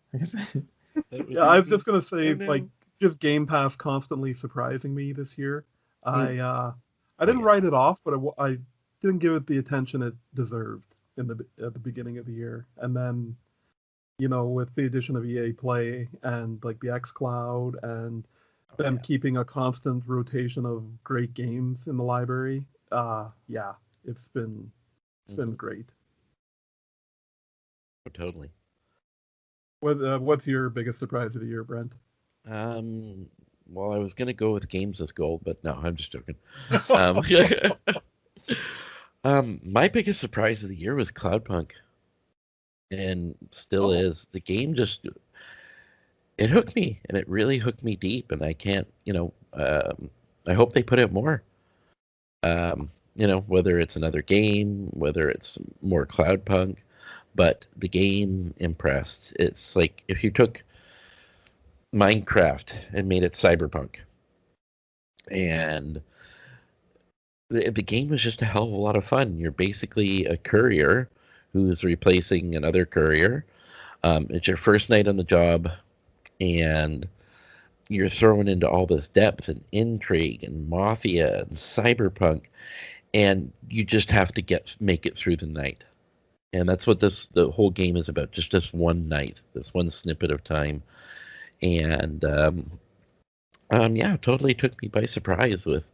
Yeah, I was just gonna say, like, just Game Pass constantly surprising me this year. I didn't write it off, but I didn't give it the attention it deserved at the beginning of the year. And then, with the addition of EA Play and like the xCloud and them keeping a constant rotation of great games in the library, it's been great. Oh, totally. What's your biggest surprise of the year, Brent? Well, I was gonna go with Games with Gold, but no, I'm just joking. My biggest surprise of the year was Cloudpunk, and still is. The game it hooked me, and it really hooked me deep, and I can't, I hope they put out more. Whether it's another game, whether it's more Cloudpunk, but the game impressed. It's like if you took Minecraft and made it Cyberpunk, and the game was just a hell of a lot of fun. You're basically a courier who's replacing another courier. It's your first night on the job, and you're thrown into all this depth and intrigue and mafia and cyberpunk, and you just have to make it through the night. And that's what the whole game is about, just this one night, this one snippet of time. And totally took me by surprise with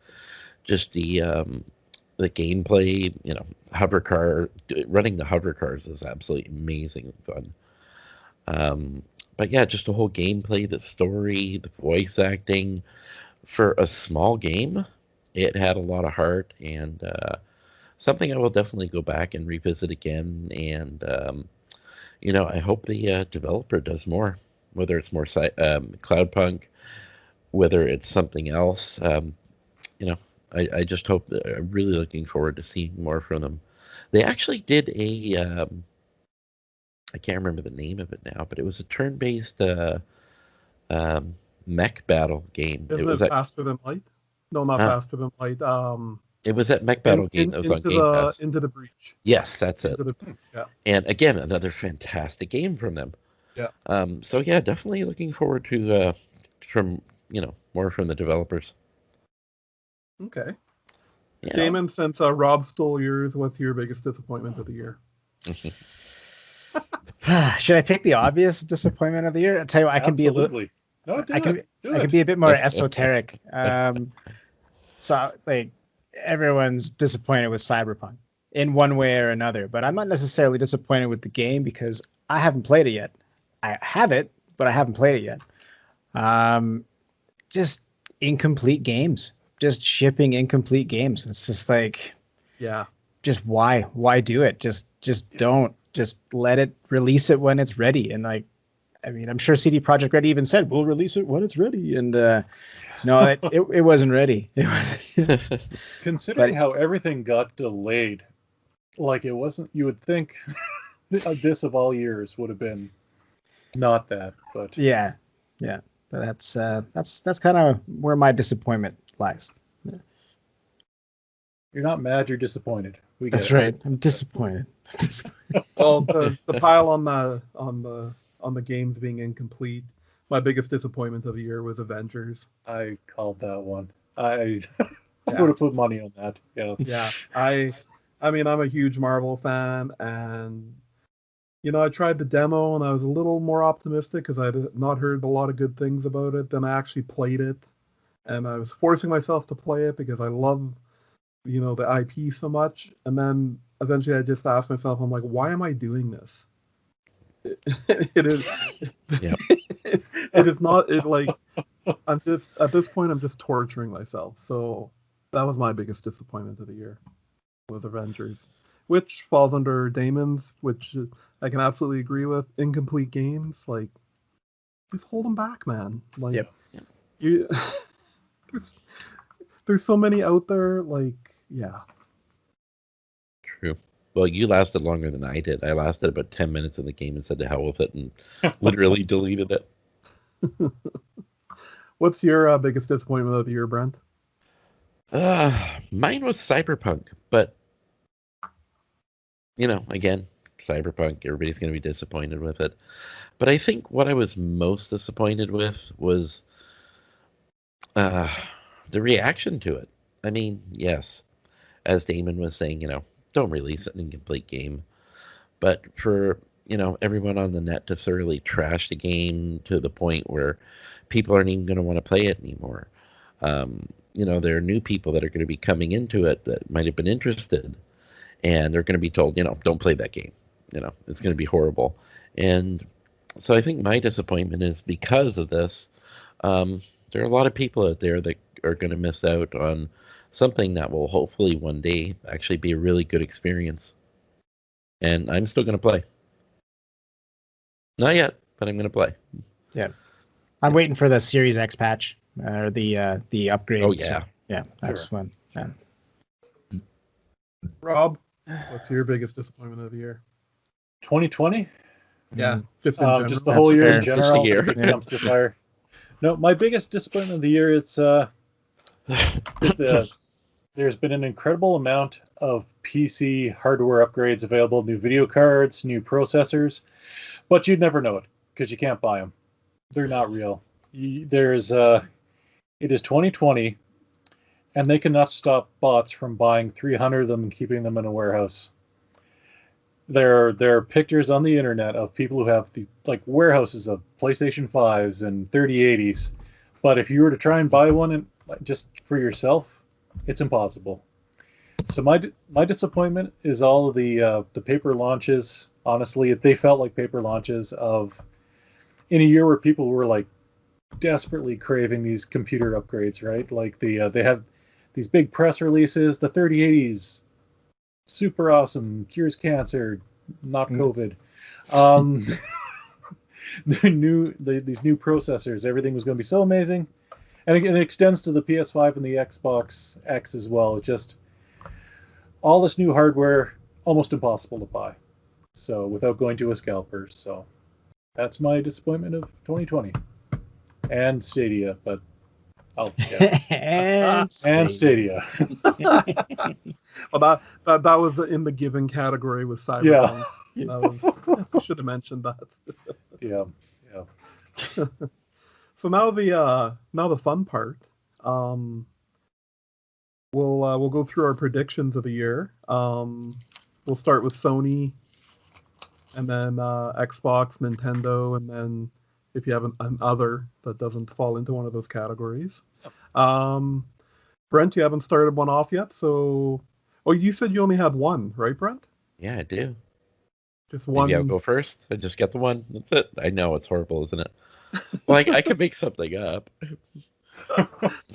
just the gameplay. Running the hover cars is absolutely amazing and fun. But yeah, just the whole gameplay, the story, the voice acting. For a small game, it had a lot of heart, and something I will definitely go back and revisit again. And I hope the developer does more, whether it's more Cloudpunk, whether it's something else. I just hope I'm really looking forward to seeing more from them. They actually did I can't remember the name of it now, but it was a turn-based mech battle game. Isn't It was it at Faster Than Light? No, not uh, Faster Than Light. it was that mech battle game that was on Game Pass. Into the Breach. Yes, that's it. Into the Breach. Yeah. And again, another fantastic game from them. Yeah. So yeah, definitely looking forward to from more from the developers. Okay. Yeah. Damon, since Rob stole yours, what's your biggest disappointment of the year? Should I pick the obvious disappointment of the year? I'll tell you what, I can Absolutely. be a little. No, I can be a bit more esoteric. So like everyone's disappointed with Cyberpunk in one way or another, but I'm not necessarily disappointed with the game because I haven't played it yet. I have it, but I haven't played it yet. Just incomplete games, just shipping incomplete games. It's just like, yeah, just why do it? Just don't. Just let it release it when it's ready. And like, I mean, I'm sure CD Projekt Red even said we'll release it when it's ready. And no, it wasn't ready. It was considering how everything got delayed. Like it wasn't. You would think this of all years would have been not that, but yeah. But that's kind of where my disappointment lies. Yeah. You're not mad. You're disappointed. That's right. I'm disappointed. Well, to pile on the games being incomplete, my biggest disappointment of the year was Avengers. I called that one. I would have put money on that. Yeah. Yeah. I mean, I'm a huge Marvel fan, and I tried the demo, and I was a little more optimistic because I'd not heard a lot of good things about it. Then I actually played it, and I was forcing myself to play it because I love, the IP so much. And then eventually I just asked myself, I'm like, why am I doing this? It is, yeah. It is not, I'm just, at this point, I'm just torturing myself. So that was my biggest disappointment of the year, was Avengers, which falls under Damon's, which I can absolutely agree with. Incomplete games, like, just hold them back, man. Like, yep. You, there's so many out there, like, yeah. True. Well, you lasted longer than I did. I lasted about 10 minutes in the game and said to hell with it and literally deleted it. What's your biggest disappointment of the year, Brent? Mine was Cyberpunk, but again, Cyberpunk, everybody's going to be disappointed with it. But I think what I was most disappointed with was the reaction to it. I mean, yes, as Damon was saying, don't release an incomplete game. But for, everyone on the net to thoroughly trash the game to the point where people aren't even going to want to play it anymore. There are new people that are going to be coming into it that might have been interested, and they're going to be told, don't play that game. It's going to be horrible. And so I think my disappointment is because of this. There are a lot of people out there that are going to miss out on something that will hopefully one day actually be a really good experience. And I'm still going to play. Not yet, but I'm going to play. Yeah. I'm waiting for the Series X patch or the upgrade. Oh, yeah. So, yeah, that's Sure. one. Yeah. Rob, what's your biggest disappointment of the year? 2020. Yeah, just in general. Just the whole year fair. in general. Just the year. Big dumpster fire. No, my biggest disappointment of the year is there's been an incredible amount of PC hardware upgrades available, new video cards, new processors, but you'd never know it because you can't buy them. They're not real. It is 2020, and they cannot stop bots from buying 300 of them and keeping them in a warehouse. There are pictures on the internet of people who have the warehouses of PlayStation 5s and 3080s, but if you were to try and buy one just for yourself, it's impossible. So my disappointment is all of the paper launches. Honestly, they felt like paper launches in a year where people were desperately craving these computer upgrades, right? Like they have these big press releases. The 3080s, super awesome, cures cancer, not COVID. These new processors, everything was going to be so amazing, and it extends to the PS5 and the Xbox X as well. Just all this new hardware, almost impossible to buy. So without going to a scalper, so that's my disappointment of 2020. And Stadia, but and Stadia. Well, that was in the given category with Cyberpunk. I should have mentioned that. Yeah. So now the fun part. We'll go through our predictions of the year. We'll start with Sony, and then Xbox, Nintendo, and then if you have an other that doesn't fall into one of those categories. Brent, you haven't started one off yet, so you said you only had one, right, Brent? Yeah, I do. Just one. Maybe I'll go first. I just get the one. That's it. I know it's horrible, isn't it? Well, I could make something up.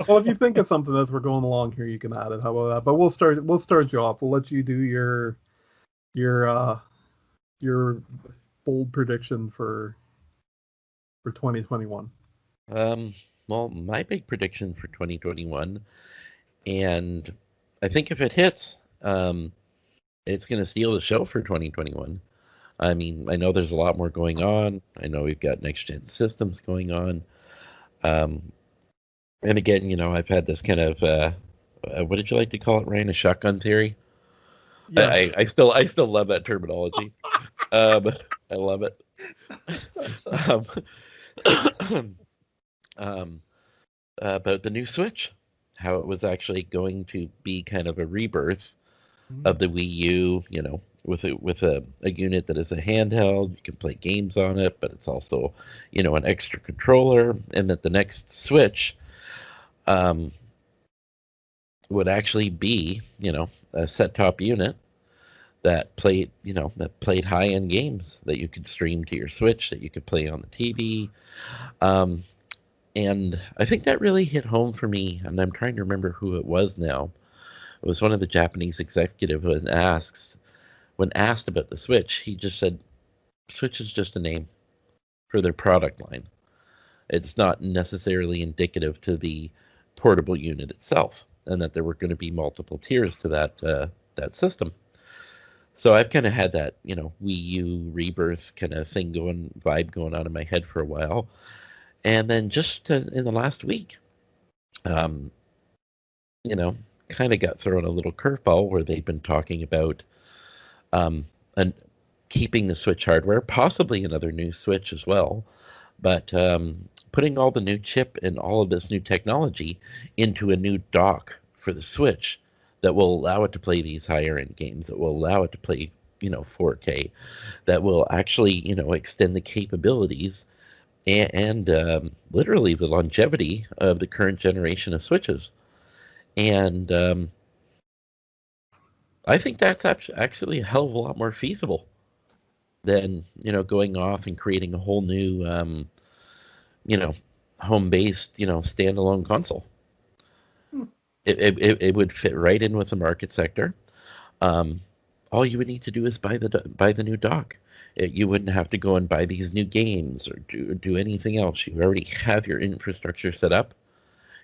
Well, if you think of something as we're going along here, you can add it. How about that? But we'll start you off. We'll let you do your bold prediction for 2021. Well, my big prediction for 2021, and I think if it hits, it's going to steal the show for 2021. I mean, I know there's a lot more going on. I know we've got next-gen systems going on. And again, I've had this kind of, what did you like to call it, Ryan? A shotgun theory? Yes. I still love that terminology. I love it. About the new Switch, how it was actually going to be kind of a rebirth of the Wii U, with a unit that is a handheld. You can play games on it, but it's also, an extra controller, and that the next Switch would actually be, a set-top unit that played high-end games that you could stream to your Switch, that you could play on the TV. And I think that really hit home for me, and I'm trying to remember who it was now. It was one of the Japanese executives when asked about the Switch, he just said, Switch is just a name for their product line. It's not necessarily indicative to the portable unit itself, and that there were going to be multiple tiers to that system. So I've kind of had that, Wii U rebirth kind of vibe going on in my head for a while. And then just in the last week, kind of got thrown a little curveball where they've been talking about keeping the Switch hardware, possibly another new Switch as well, but putting all the new chip and all of this new technology into a new dock for the Switch that will allow it to play these higher end games, that will allow it to play, 4K, that will actually, extend the capabilities and literally the longevity of the current generation of Switches. And I think that's actually a hell of a lot more feasible than, going off and creating a whole new, home-based, standalone console. It would fit right in with the market sector. All you would need to do is buy the new dock. You wouldn't have to go and buy these new games or do anything else. You already have your infrastructure set up.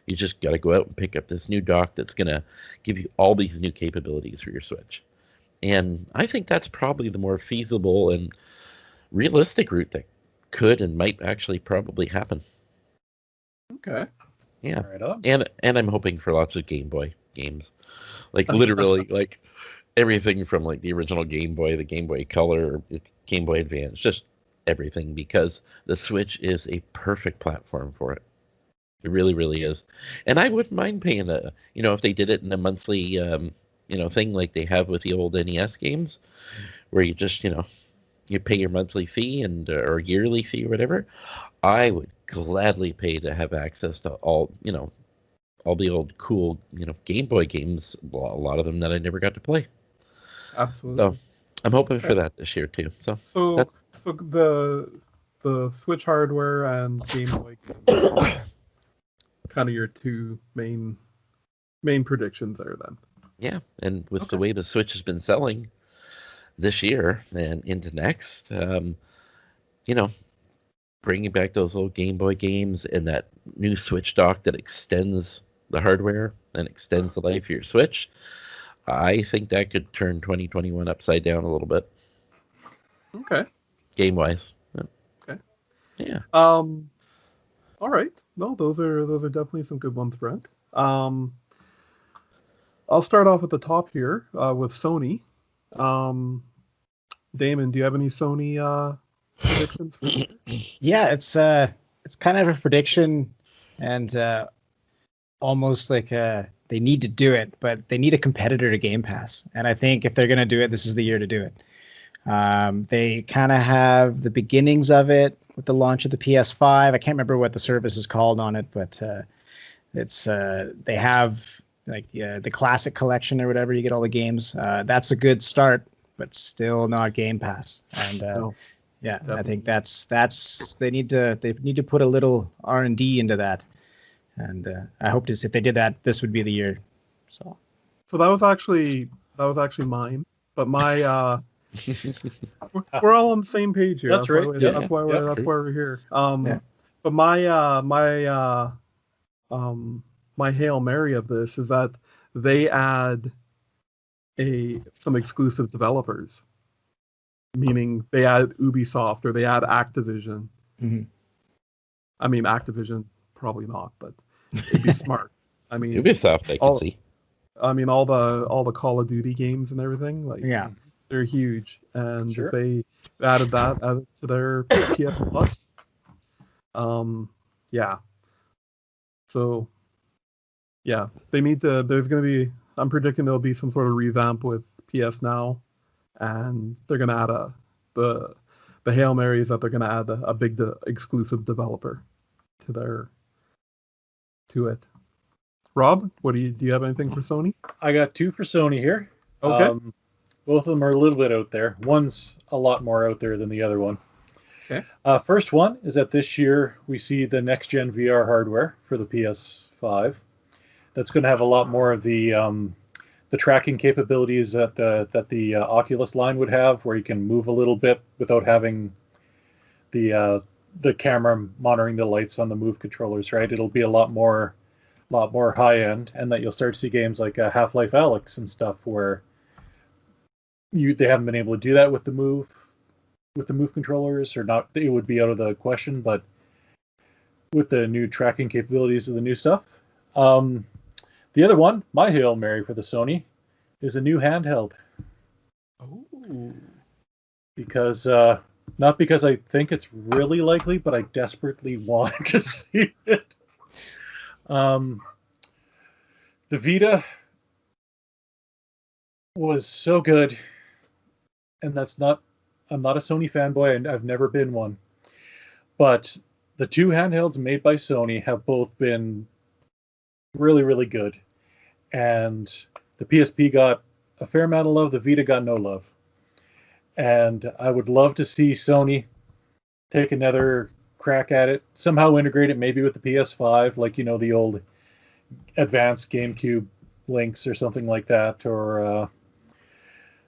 You just got to go out and pick up this new dock that's going to give you all these new capabilities for your Switch. And I think that's probably the more feasible and realistic route that could and might actually probably happen. Okay. Yeah. Right on. And I'm hoping for lots of Game Boy games. Like literally like everything from like the original Game Boy, the Game Boy Color, Game Boy Advance, just everything, because the Switch is a perfect platform for it. It really, really is. And I wouldn't mind paying if they did it in a monthly, thing like they have with the old NES games, where you just, you pay your monthly fee or yearly fee or whatever. I would gladly pay to have access to all the old cool, Game Boy games, a lot of them that I never got to play. Absolutely. So I'm hoping for that this year too. So that's the Switch hardware and Game Boy games, kind of your two main predictions there then. Yeah, and with the way the Switch has been selling this year and into next, bringing back those old Game Boy games and that new Switch dock that extends the hardware and extends the life of your Switch, I think that could turn 2021 upside down a little bit. Okay. Game wise. Yeah. Okay. Yeah. All right. No, those are definitely some good ones, Brent. I'll start off at the top here with Sony. Damon, do you have any Sony predictions for the year? Yeah, it's kind of a prediction, and almost like they need to do it, but they need a competitor to Game Pass. And I think if they're going to do it, this is the year to do it. They kind of have the beginnings of it with the launch of the PS5. I can't remember what the service is called on it, but it's they have like the classic collection or whatever. You get all the games. That's a good start, but still not Game Pass. And No, yeah, definitely. I think that's they need to put a little R&D into that. And I hope if they did that, this would be the year. So that was actually mine, but my we're all on the same page here. That's right. Yeah. That's why we're here. Yeah. But my Hail Mary of this is that they add some exclusive developers, meaning they add Ubisoft or they add Activision. Mhm. I mean, Activision probably not, but it'd be smart. I mean, Ubisoft, I can see. I mean, all the Call of Duty games and everything, like yeah, they're huge, and Sure. if they added to their PS Plus, yeah. So, yeah, they need to. There's gonna be. I'm predicting there'll be some sort of revamp with PS Now, and they're gonna add the Hail Mary is that they're gonna add a big exclusive developer to it. Rob, do you have anything for Sony? I got two for Sony here. Okay. Both of them are a little bit out there. One's a lot more out there than the other one. Okay. First one is that this year we see the next gen VR hardware for the PS5. That's going to have a lot more of the tracking capabilities that the Oculus line would have, where you can move a little bit without having the camera monitoring the lights on the Move controllers. Right, it'll be a lot more high end, and that you'll start to see games like Half-Life Alyx and stuff where they haven't been able to do that with the Move controllers, or not. It would be out of the question, but with the new tracking capabilities of the new stuff. The other one, my Hail Mary for the Sony, is a new handheld. Oh. Because not because I think it's really likely, but I desperately want to see it. The Vita was so good, and I'm not a Sony fanboy, and I've never been one. But the two handhelds made by Sony have both been really, really good. And the PSP got a fair amount of love, the Vita got no love. And I would love to see Sony take another crack at it, somehow integrate it maybe with the PS5, like, the old advanced GameCube links or something like that, or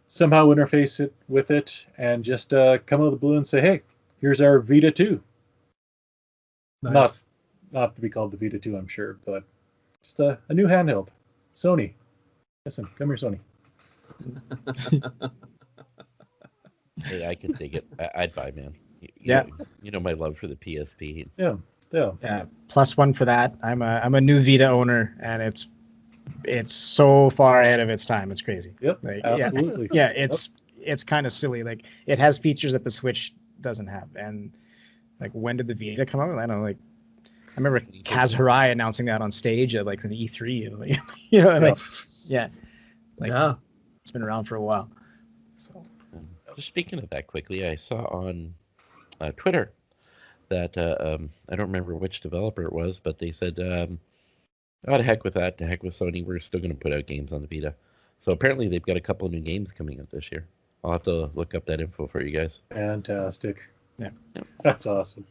somehow interface it with it and just come out of the blue and say, hey, here's our Vita 2. Nice. Not to be called the Vita 2, I'm sure, but just a new handheld. Sony. Listen, come here, Sony. Hey, I can dig it. I'd buy, man. Yeah. You know my love for the PSP. Yeah. plus one for that. I'm a new Vita owner, and it's so far ahead of its time. It's crazy. Yep. Like, Absolutely. Yeah, it's kind of silly. Like, it has features that the Switch doesn't have. And like, when did the Vita come out? I don't know. Like, I remember Kaz Hirai announcing that on stage at like an E3. Like, it's been around for a while. So. Just speaking of that quickly, I saw on Twitter that I don't remember which developer it was, but they said, "Oh, to heck with that. To heck with Sony. We're still going to put out games on the Vita." So apparently they've got a couple of new games coming out this year. I'll have to look up that info for you guys. Fantastic. Yeah. That's awesome.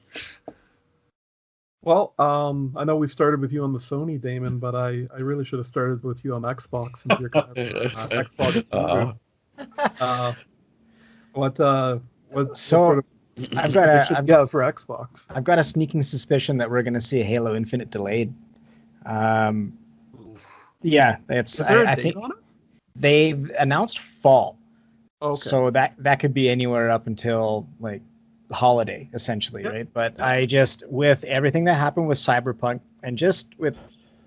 Well, I know we started with you on the Sony, Damon, but I really should have started with you on Xbox since you're kind of Xbox guru. What sort of I've got for Xbox? I've got a sneaking suspicion that we're going to see Halo Infinite delayed. Yeah, it's. Is there a I date think on it? they announced fall, Okay. So that could be anywhere up until like holiday, essentially, Yep. right? But I just, with everything that happened with Cyberpunk, and just with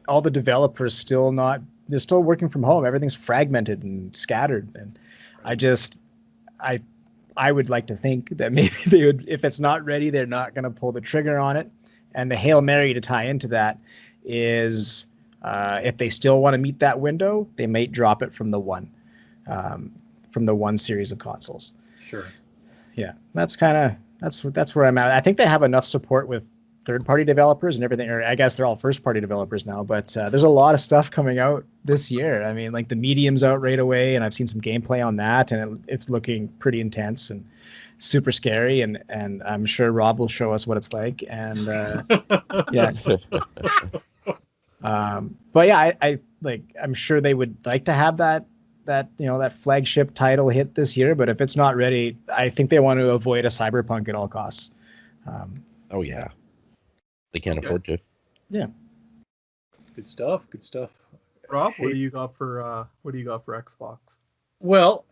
all the developers still not, they're still working from home. Everything's fragmented and scattered, and I would like to think that maybe they would, if it's not ready, they're not going to pull the trigger on it. And the Hail Mary to tie into that is, if they still want to meet that window, they might drop it from the one series of consoles. Sure. Yeah, that's where I'm at. I think they have enough support with third-party developers and everything, or I guess they're all first-party developers now, but there's a lot of stuff coming out this year. I mean, like the Medium's out right away, and I've seen some gameplay on that, and it's looking pretty intense and super scary, and I'm sure Rob will show us what it's like, and yeah. But yeah, I like, I'm sure they would like to have that flagship title hit this year, but if it's not ready, I think they want to avoid a Cyberpunk at all costs. Oh yeah, they can't afford to. Yeah. Good stuff. Good stuff. Rob, what do you got for Xbox? Well,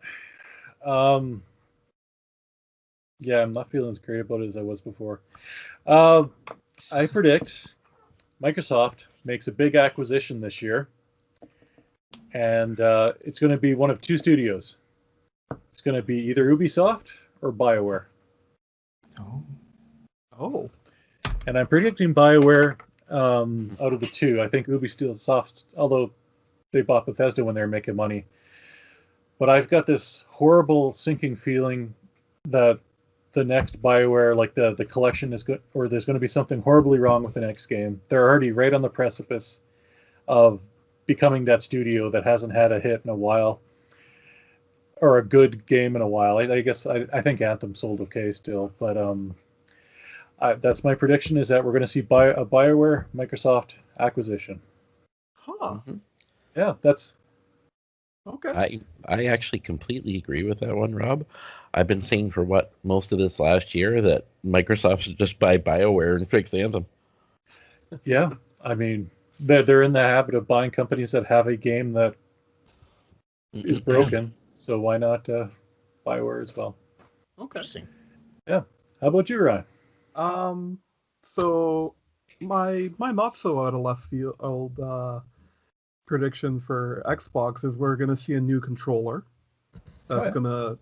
yeah, I'm not feeling as great about it as I was before. I predict Microsoft makes a big acquisition this year, and it's going to be one of two studios. It's going to be either Ubisoft or BioWare. Oh. And I'm predicting BioWare out of the two. I think Ubisoft, although they bought Bethesda when they were making money. But I've got this horrible sinking feeling that the next BioWare, like the collection is good, or there's going to be something horribly wrong with the next game. They're already right on the precipice of becoming that studio that hasn't had a hit in a while, or a good game in a while. I guess I think Anthem sold okay still, but that's my prediction, is that we're going to see a BioWare Microsoft acquisition. Huh. Mm-hmm. Yeah, that's okay. I actually completely agree with that one, Rob. I've been saying for most of this last year that Microsoft should just buy BioWare and fix Anthem. Yeah, I mean, they're in the habit of buying companies that have a game that is broken, so why not BioWare as well? Okay. Interesting. Yeah. How about you, Ryan? So my not so out of left field prediction for Xbox is we're going to see a new controller that's going to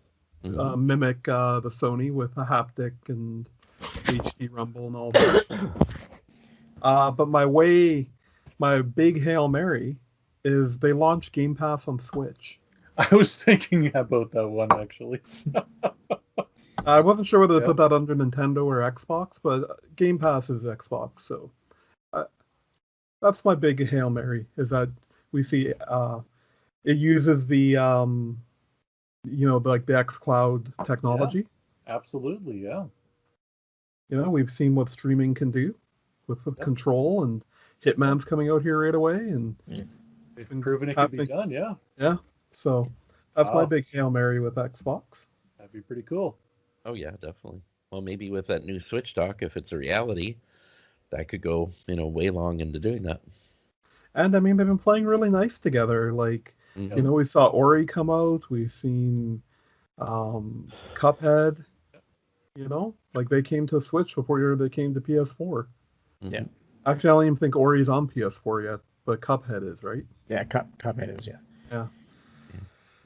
mimic the Sony with a haptic and HD rumble and all that. But my big Hail Mary is they launched Game Pass on Switch. I was thinking about that one, actually. I wasn't sure whether to put that under Nintendo or Xbox, but Game Pass is Xbox, so that's my big Hail Mary, is that we see it uses the like the xCloud technology. Yeah, absolutely, yeah. We've seen what streaming can do with Control, and Hitman's coming out here right away, and they've proven it can be done. Yeah, so that's my big Hail Mary with Xbox. That'd be pretty cool. Oh yeah, definitely. Well, maybe with that new Switch dock, if it's a reality, that could go way long into doing that. And I mean, they've been playing really nice together. Like, we saw Ori come out. We've seen Cuphead. Like they came to Switch before they came to PS4. Yeah. Actually, I don't even think Ori's on PS4 yet, but Cuphead is, right? Yeah, Cuphead is, Yeah.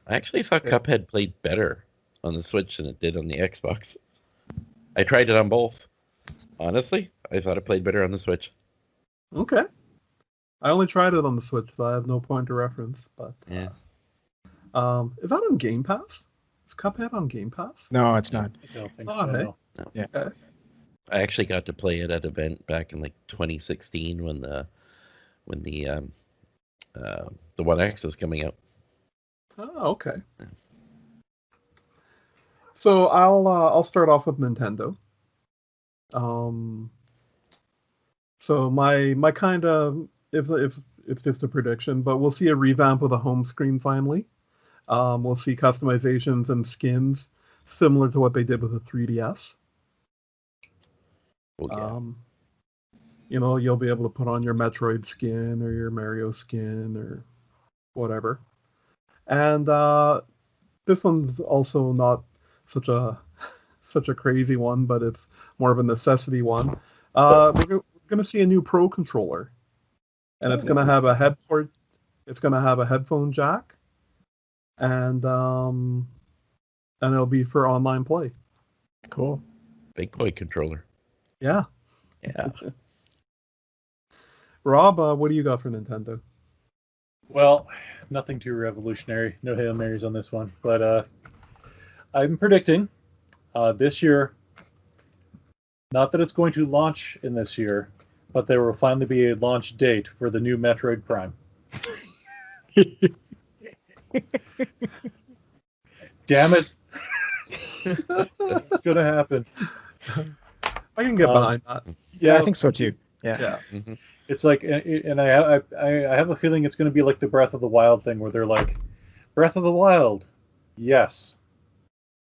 I actually thought Cuphead played better on the Switch than it did on the Xbox. I tried it on both. Honestly, I thought it played better on the Switch. Okay. I only tried it on the Switch, so I have no point of reference. But yeah. Is that on Game Pass? Is Cuphead on Game Pass? No, it's not. I don't think so. No. Yeah. Okay. I actually got to play it at an event back in like 2016 when the One X was coming out. Oh, okay. Yeah. So I'll start off with Nintendo. So my kind of, if it's just a prediction, but we'll see a revamp of the home screen finally. We'll see customizations and skins similar to what they did with the 3DS. Oh, yeah. You'll be able to put on your Metroid skin or your Mario skin or whatever. And this one's also not such a crazy one, but it's more of a necessity one. We're gonna see a new Pro controller, and it's gonna have a head port. It's gonna have a headphone jack, and it'll be for online play. Cool. Big boy controller. Yeah. Yeah. Rob, what do you got for Nintendo? Well, nothing too revolutionary. No Hail Marys on this one. But I'm predicting this year, not that it's going to launch in this year, but there will finally be a launch date for the new Metroid Prime. Damn it. It's going to happen. I can get behind that. Yeah, I think so too. Yeah. Yeah. Mm-hmm. It's like, and I have a feeling it's going to be like the Breath of the Wild thing, where they're like, Breath of the Wild, yes,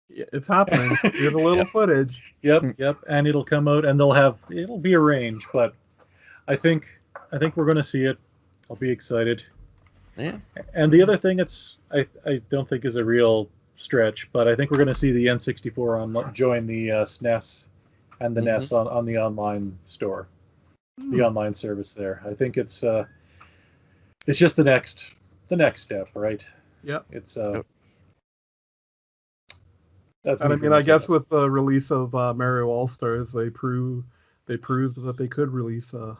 It's happening. Here's a little footage. yep, and it'll come out, and it'll be a range, but I think we're going to see it. I'll be excited. Yeah. And the other thing, I don't think is a real stretch, but I think we're going to see the N64 join the SNES and the NES on the online store. The online service there. I think it's just the next step, right? Yeah. It's And I mean, I guess with the release of Mario All Stars, they proved that they could release Sure.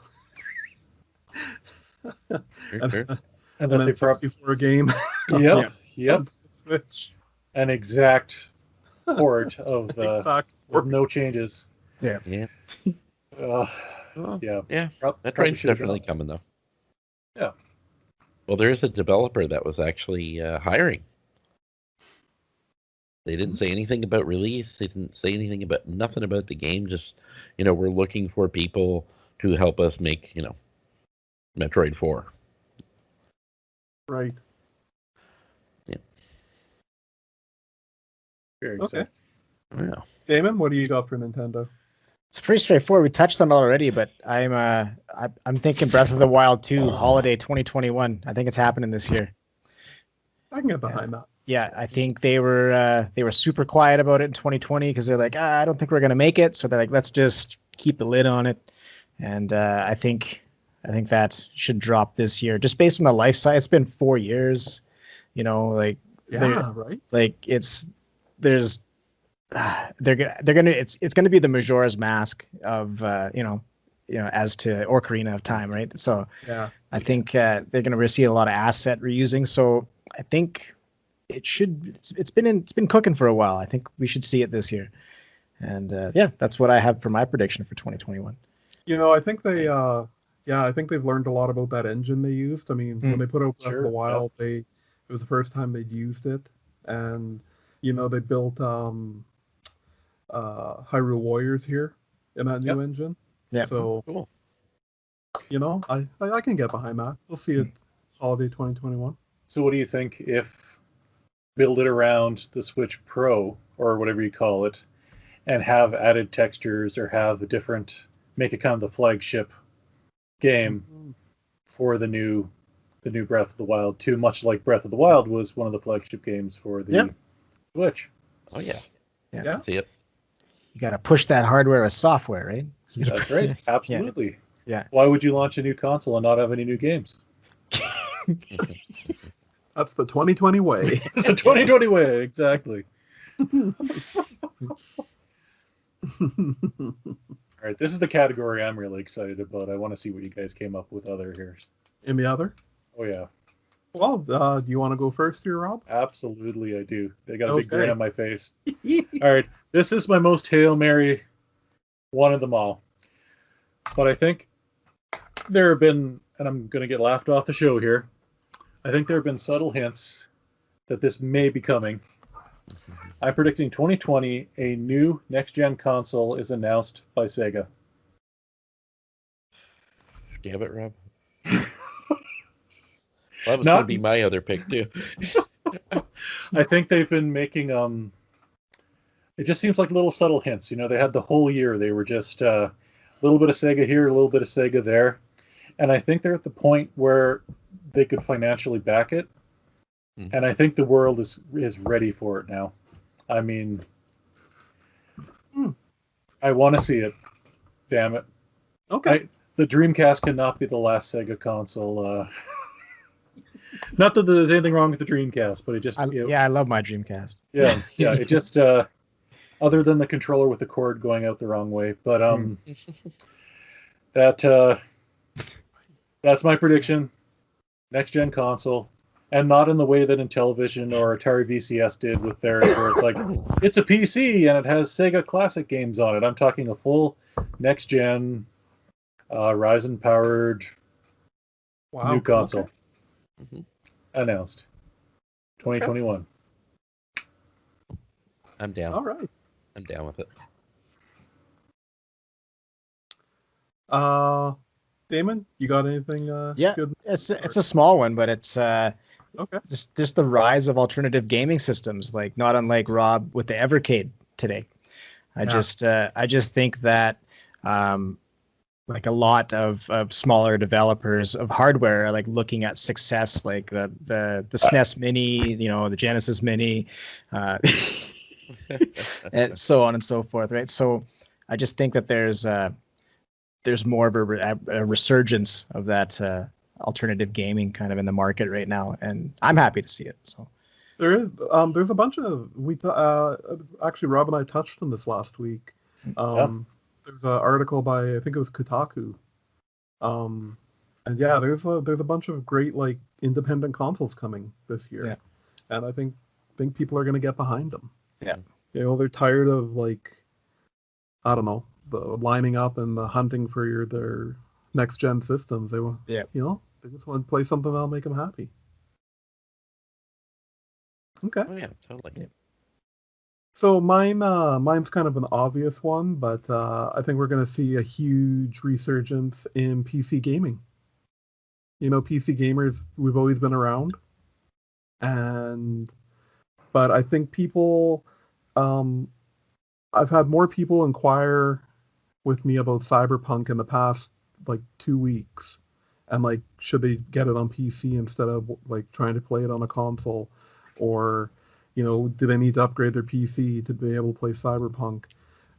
and then they N64 game. Yep. Switch. An exact port of with no changes. Yeah. Well, Yeah. Yeah. Probably That train's should've definitely gone. coming, though. Yeah. Well, there's a developer that was actually hiring. They didn't say anything about release. They didn't say nothing about the game. Just, we're looking for people to help us make, Metroid 4. Right. Yeah. Very Okay. excited. Yeah. Damon, what do you got for Nintendo? It's pretty straightforward. We touched on it already, but I'm thinking Breath of the Wild 2 holiday 2021. I think it's happening this year. I can get behind that. Yeah, I think they were super quiet about it in 2020 because they're like, I don't think we're gonna make it. So they're like, let's just keep the lid on it. And I think that should drop this year, just based on the life cycle. It's been 4 years, right. Like it's they're gonna it's gonna be the Majora's Mask of as to Ocarina of Time, right? So Yeah. I think they're gonna receive a lot of asset reusing. So I think it's been cooking for a while. I think we should see it this year. And that's what I have for my prediction for 2021. I think I think they've learned a lot about that engine they used. I mean, when they put out Breath of the Wild, it was the first time they'd used it, and they built Hyrule Warriors here in that new engine. Yeah. So Cool. I can get behind that. We'll see it holiday 2021. So what do you think if build it around the Switch Pro or whatever you call it, and have added textures or have make it kind of the flagship game for the new Breath of the Wild 2, much like Breath of the Wild was one of the flagship games for the Switch. Oh, yeah. Yeah. See it. You got to push that hardware as software, right? That's right. Absolutely. Yeah. Why would you launch a new console and not have any new games? That's the 2020 way. It's the 2020 way, exactly. All right, this is the category I'm really excited about. I want to see what you guys came up with other here. Any other? Oh, yeah. Well, do you want to go first here, Rob? Absolutely, I do. They got a big grin Okay. on my face. All right, this is my most Hail Mary one of them all. But I think there have been, and I'm going to get laughed off the show here, I think there have been subtle hints that this may be coming. I'm predicting 2020, a new next-gen console is announced by Sega. Do you have it, Rob? Well, that was going to be my other pick, too. I think they've been making it just seems like little subtle hints. They had the whole year. They were just a little bit of Sega here, a little bit of Sega there. And I think they're at the point where they could financially back it. And I think the world is ready for it now. I mean, I want to see it. Damn it. Okay. The Dreamcast cannot be the last Sega console. Not that there's anything wrong with the Dreamcast, but it just... I love my Dreamcast. Yeah, it just... other than the controller with the cord going out the wrong way. But that's my prediction. Next-gen console. And not in the way that Intellivision or Atari VCS did with theirs, where it's like, it's a PC and it has Sega Classic games on it. I'm talking a full next-gen, Ryzen-powered new console. Okay. Announced. 2021. I'm down. All right. I'm down with it. Damon, you got anything? Good? It's a small one, but it's okay. Just the rise of alternative gaming systems, like not unlike Rob with the Evercade today. I just think that like a lot of smaller developers of hardware are like looking at success, like the SNES Mini, the Genesis Mini, and so on and so forth, right? So I just think that there's more of a resurgence of that alternative gaming kind of in the market right now, and I'm happy to see it. So there's a bunch of actually Rob and I touched on this last week. There's an article by, I think it was Kotaku, and yeah, there's a bunch of great like independent consoles coming this year, and I think people are going to get behind them. Yeah, they're tired of like, I don't know, the lining up and the hunting for their next gen systems. They want, they just want to play something that'll make them happy. Okay. Oh yeah, totally. Yeah. So mine's kind of an obvious one, but I think we're going to see a huge resurgence in PC gaming. PC gamers, we've always been around, but I think people, I've had more people inquire with me about Cyberpunk in the past like 2 weeks, and like, should they get it on PC instead of like trying to play it on a console, or do they need to upgrade their PC to be able to play Cyberpunk?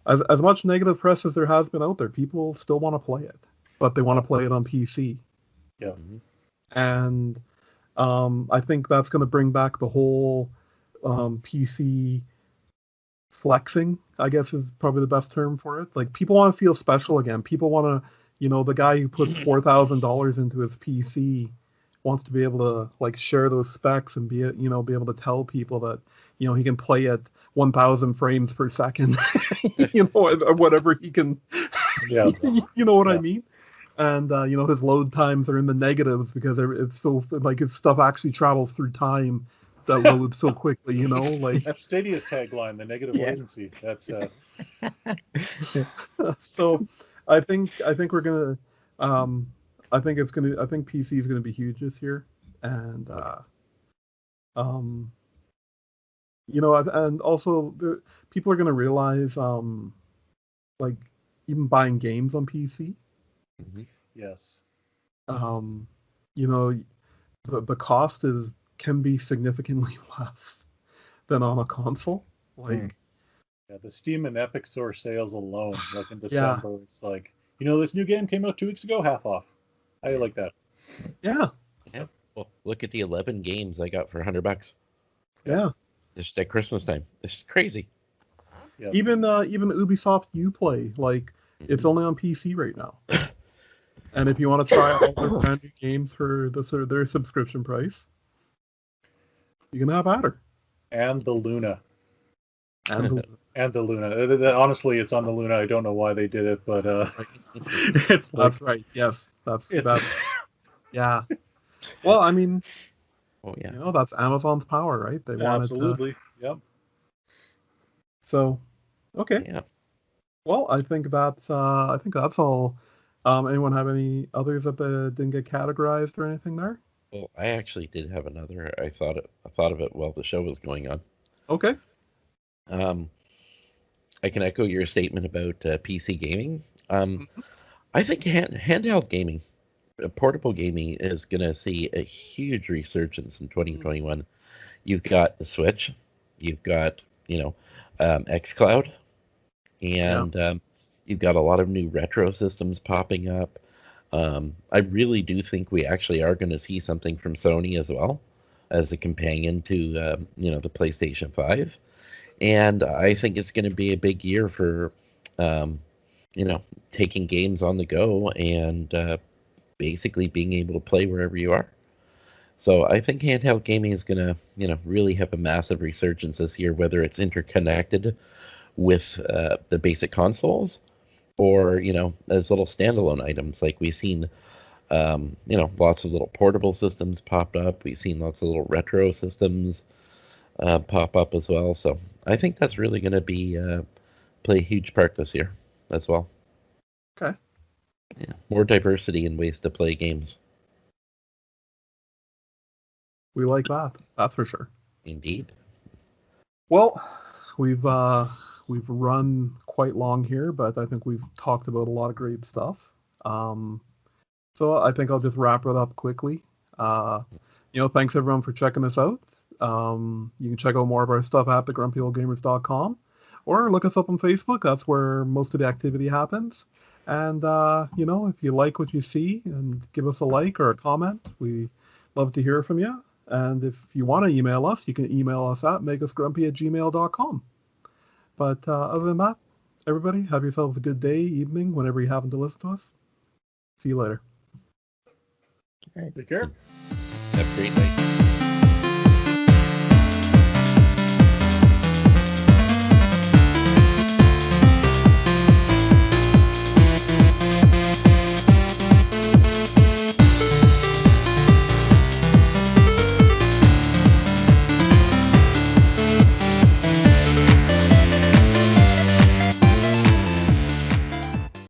As much negative press as there has been out there, people still want to play it, but they want to play it on PC. Yeah. And I think that's going to bring back the whole PC flexing, I guess is probably the best term for it. Like, people want to feel special again. People want to, the guy who puts $4,000 into his PC wants to be able to like share those specs and be able to tell people that he can play at 1,000 frames per second, or whatever he can. Yeah. You know what I mean? And his load times are in the negatives because it's so like his stuff actually travels through time that loads so quickly. Like that's Stadia's tagline, the negative latency. That's so. I think we're gonna. I think PC is gonna be huge this year, and and also people are gonna realize like even buying games on PC. Mm-hmm. Yes. The cost can be significantly less than on a console. Like, the Steam and Epic Store sales alone, like in December, it's like, this new game came out 2 weeks ago, half off. How do you like that? Yeah. Yeah. Well, look at the 11 games I got for $100. Yeah. Just at Christmas time. It's crazy. Yeah. Even Ubisoft Uplay, like, it's only on PC right now. And if you want to try all their brand new games for their subscription price, you can have at her. And the Luna. And the Luna. Honestly, it's on the Luna. I don't know why they did it, but it's like, that's right. Yes, that's yeah. Well, I mean, that's Amazon's power, right? They wanted absolutely. Yep. So, okay. Yeah. Well, I think that's all. Anyone have any others that didn't get categorized or anything there? Well, I actually did have another. I thought of it while the show was going on. Okay. I can echo your statement about PC gaming. I think handheld gaming, portable gaming, is going to see a huge resurgence in 2021. You've got the Switch, you've got xCloud, and you've got a lot of new retro systems popping up. I really do think we actually are going to see something from Sony as well as a companion to the PlayStation 5. And I think it's going to be a big year for taking games on the go and basically being able to play wherever you are. So I think handheld gaming is going to really have a massive resurgence this year, whether it's interconnected with the basic consoles or as little standalone items. Like we've seen lots of little portable systems popped up. We've seen lots of little retro systems pop up as well. So I think that's really going to play a huge part this year as well. Okay. Yeah, more diversity in ways to play games. We like that. That's for sure. Indeed. Well, we've run quite long here, but I think we've talked about a lot of great stuff. So I think I'll just wrap it up quickly. Thanks everyone for checking us out. You can check out more of our stuff at thegrumpyoldgamers.com or look us up on Facebook. That's where most of the activity happens. And, if you like what you see, and give us a like or a comment. We love to hear from you. And if you want to email us, you can email us at makeusgrumpy@gmail.com. But other than that, everybody, have yourselves a good day, evening, whenever you happen to listen to us. See you later. Take care. Have a great night.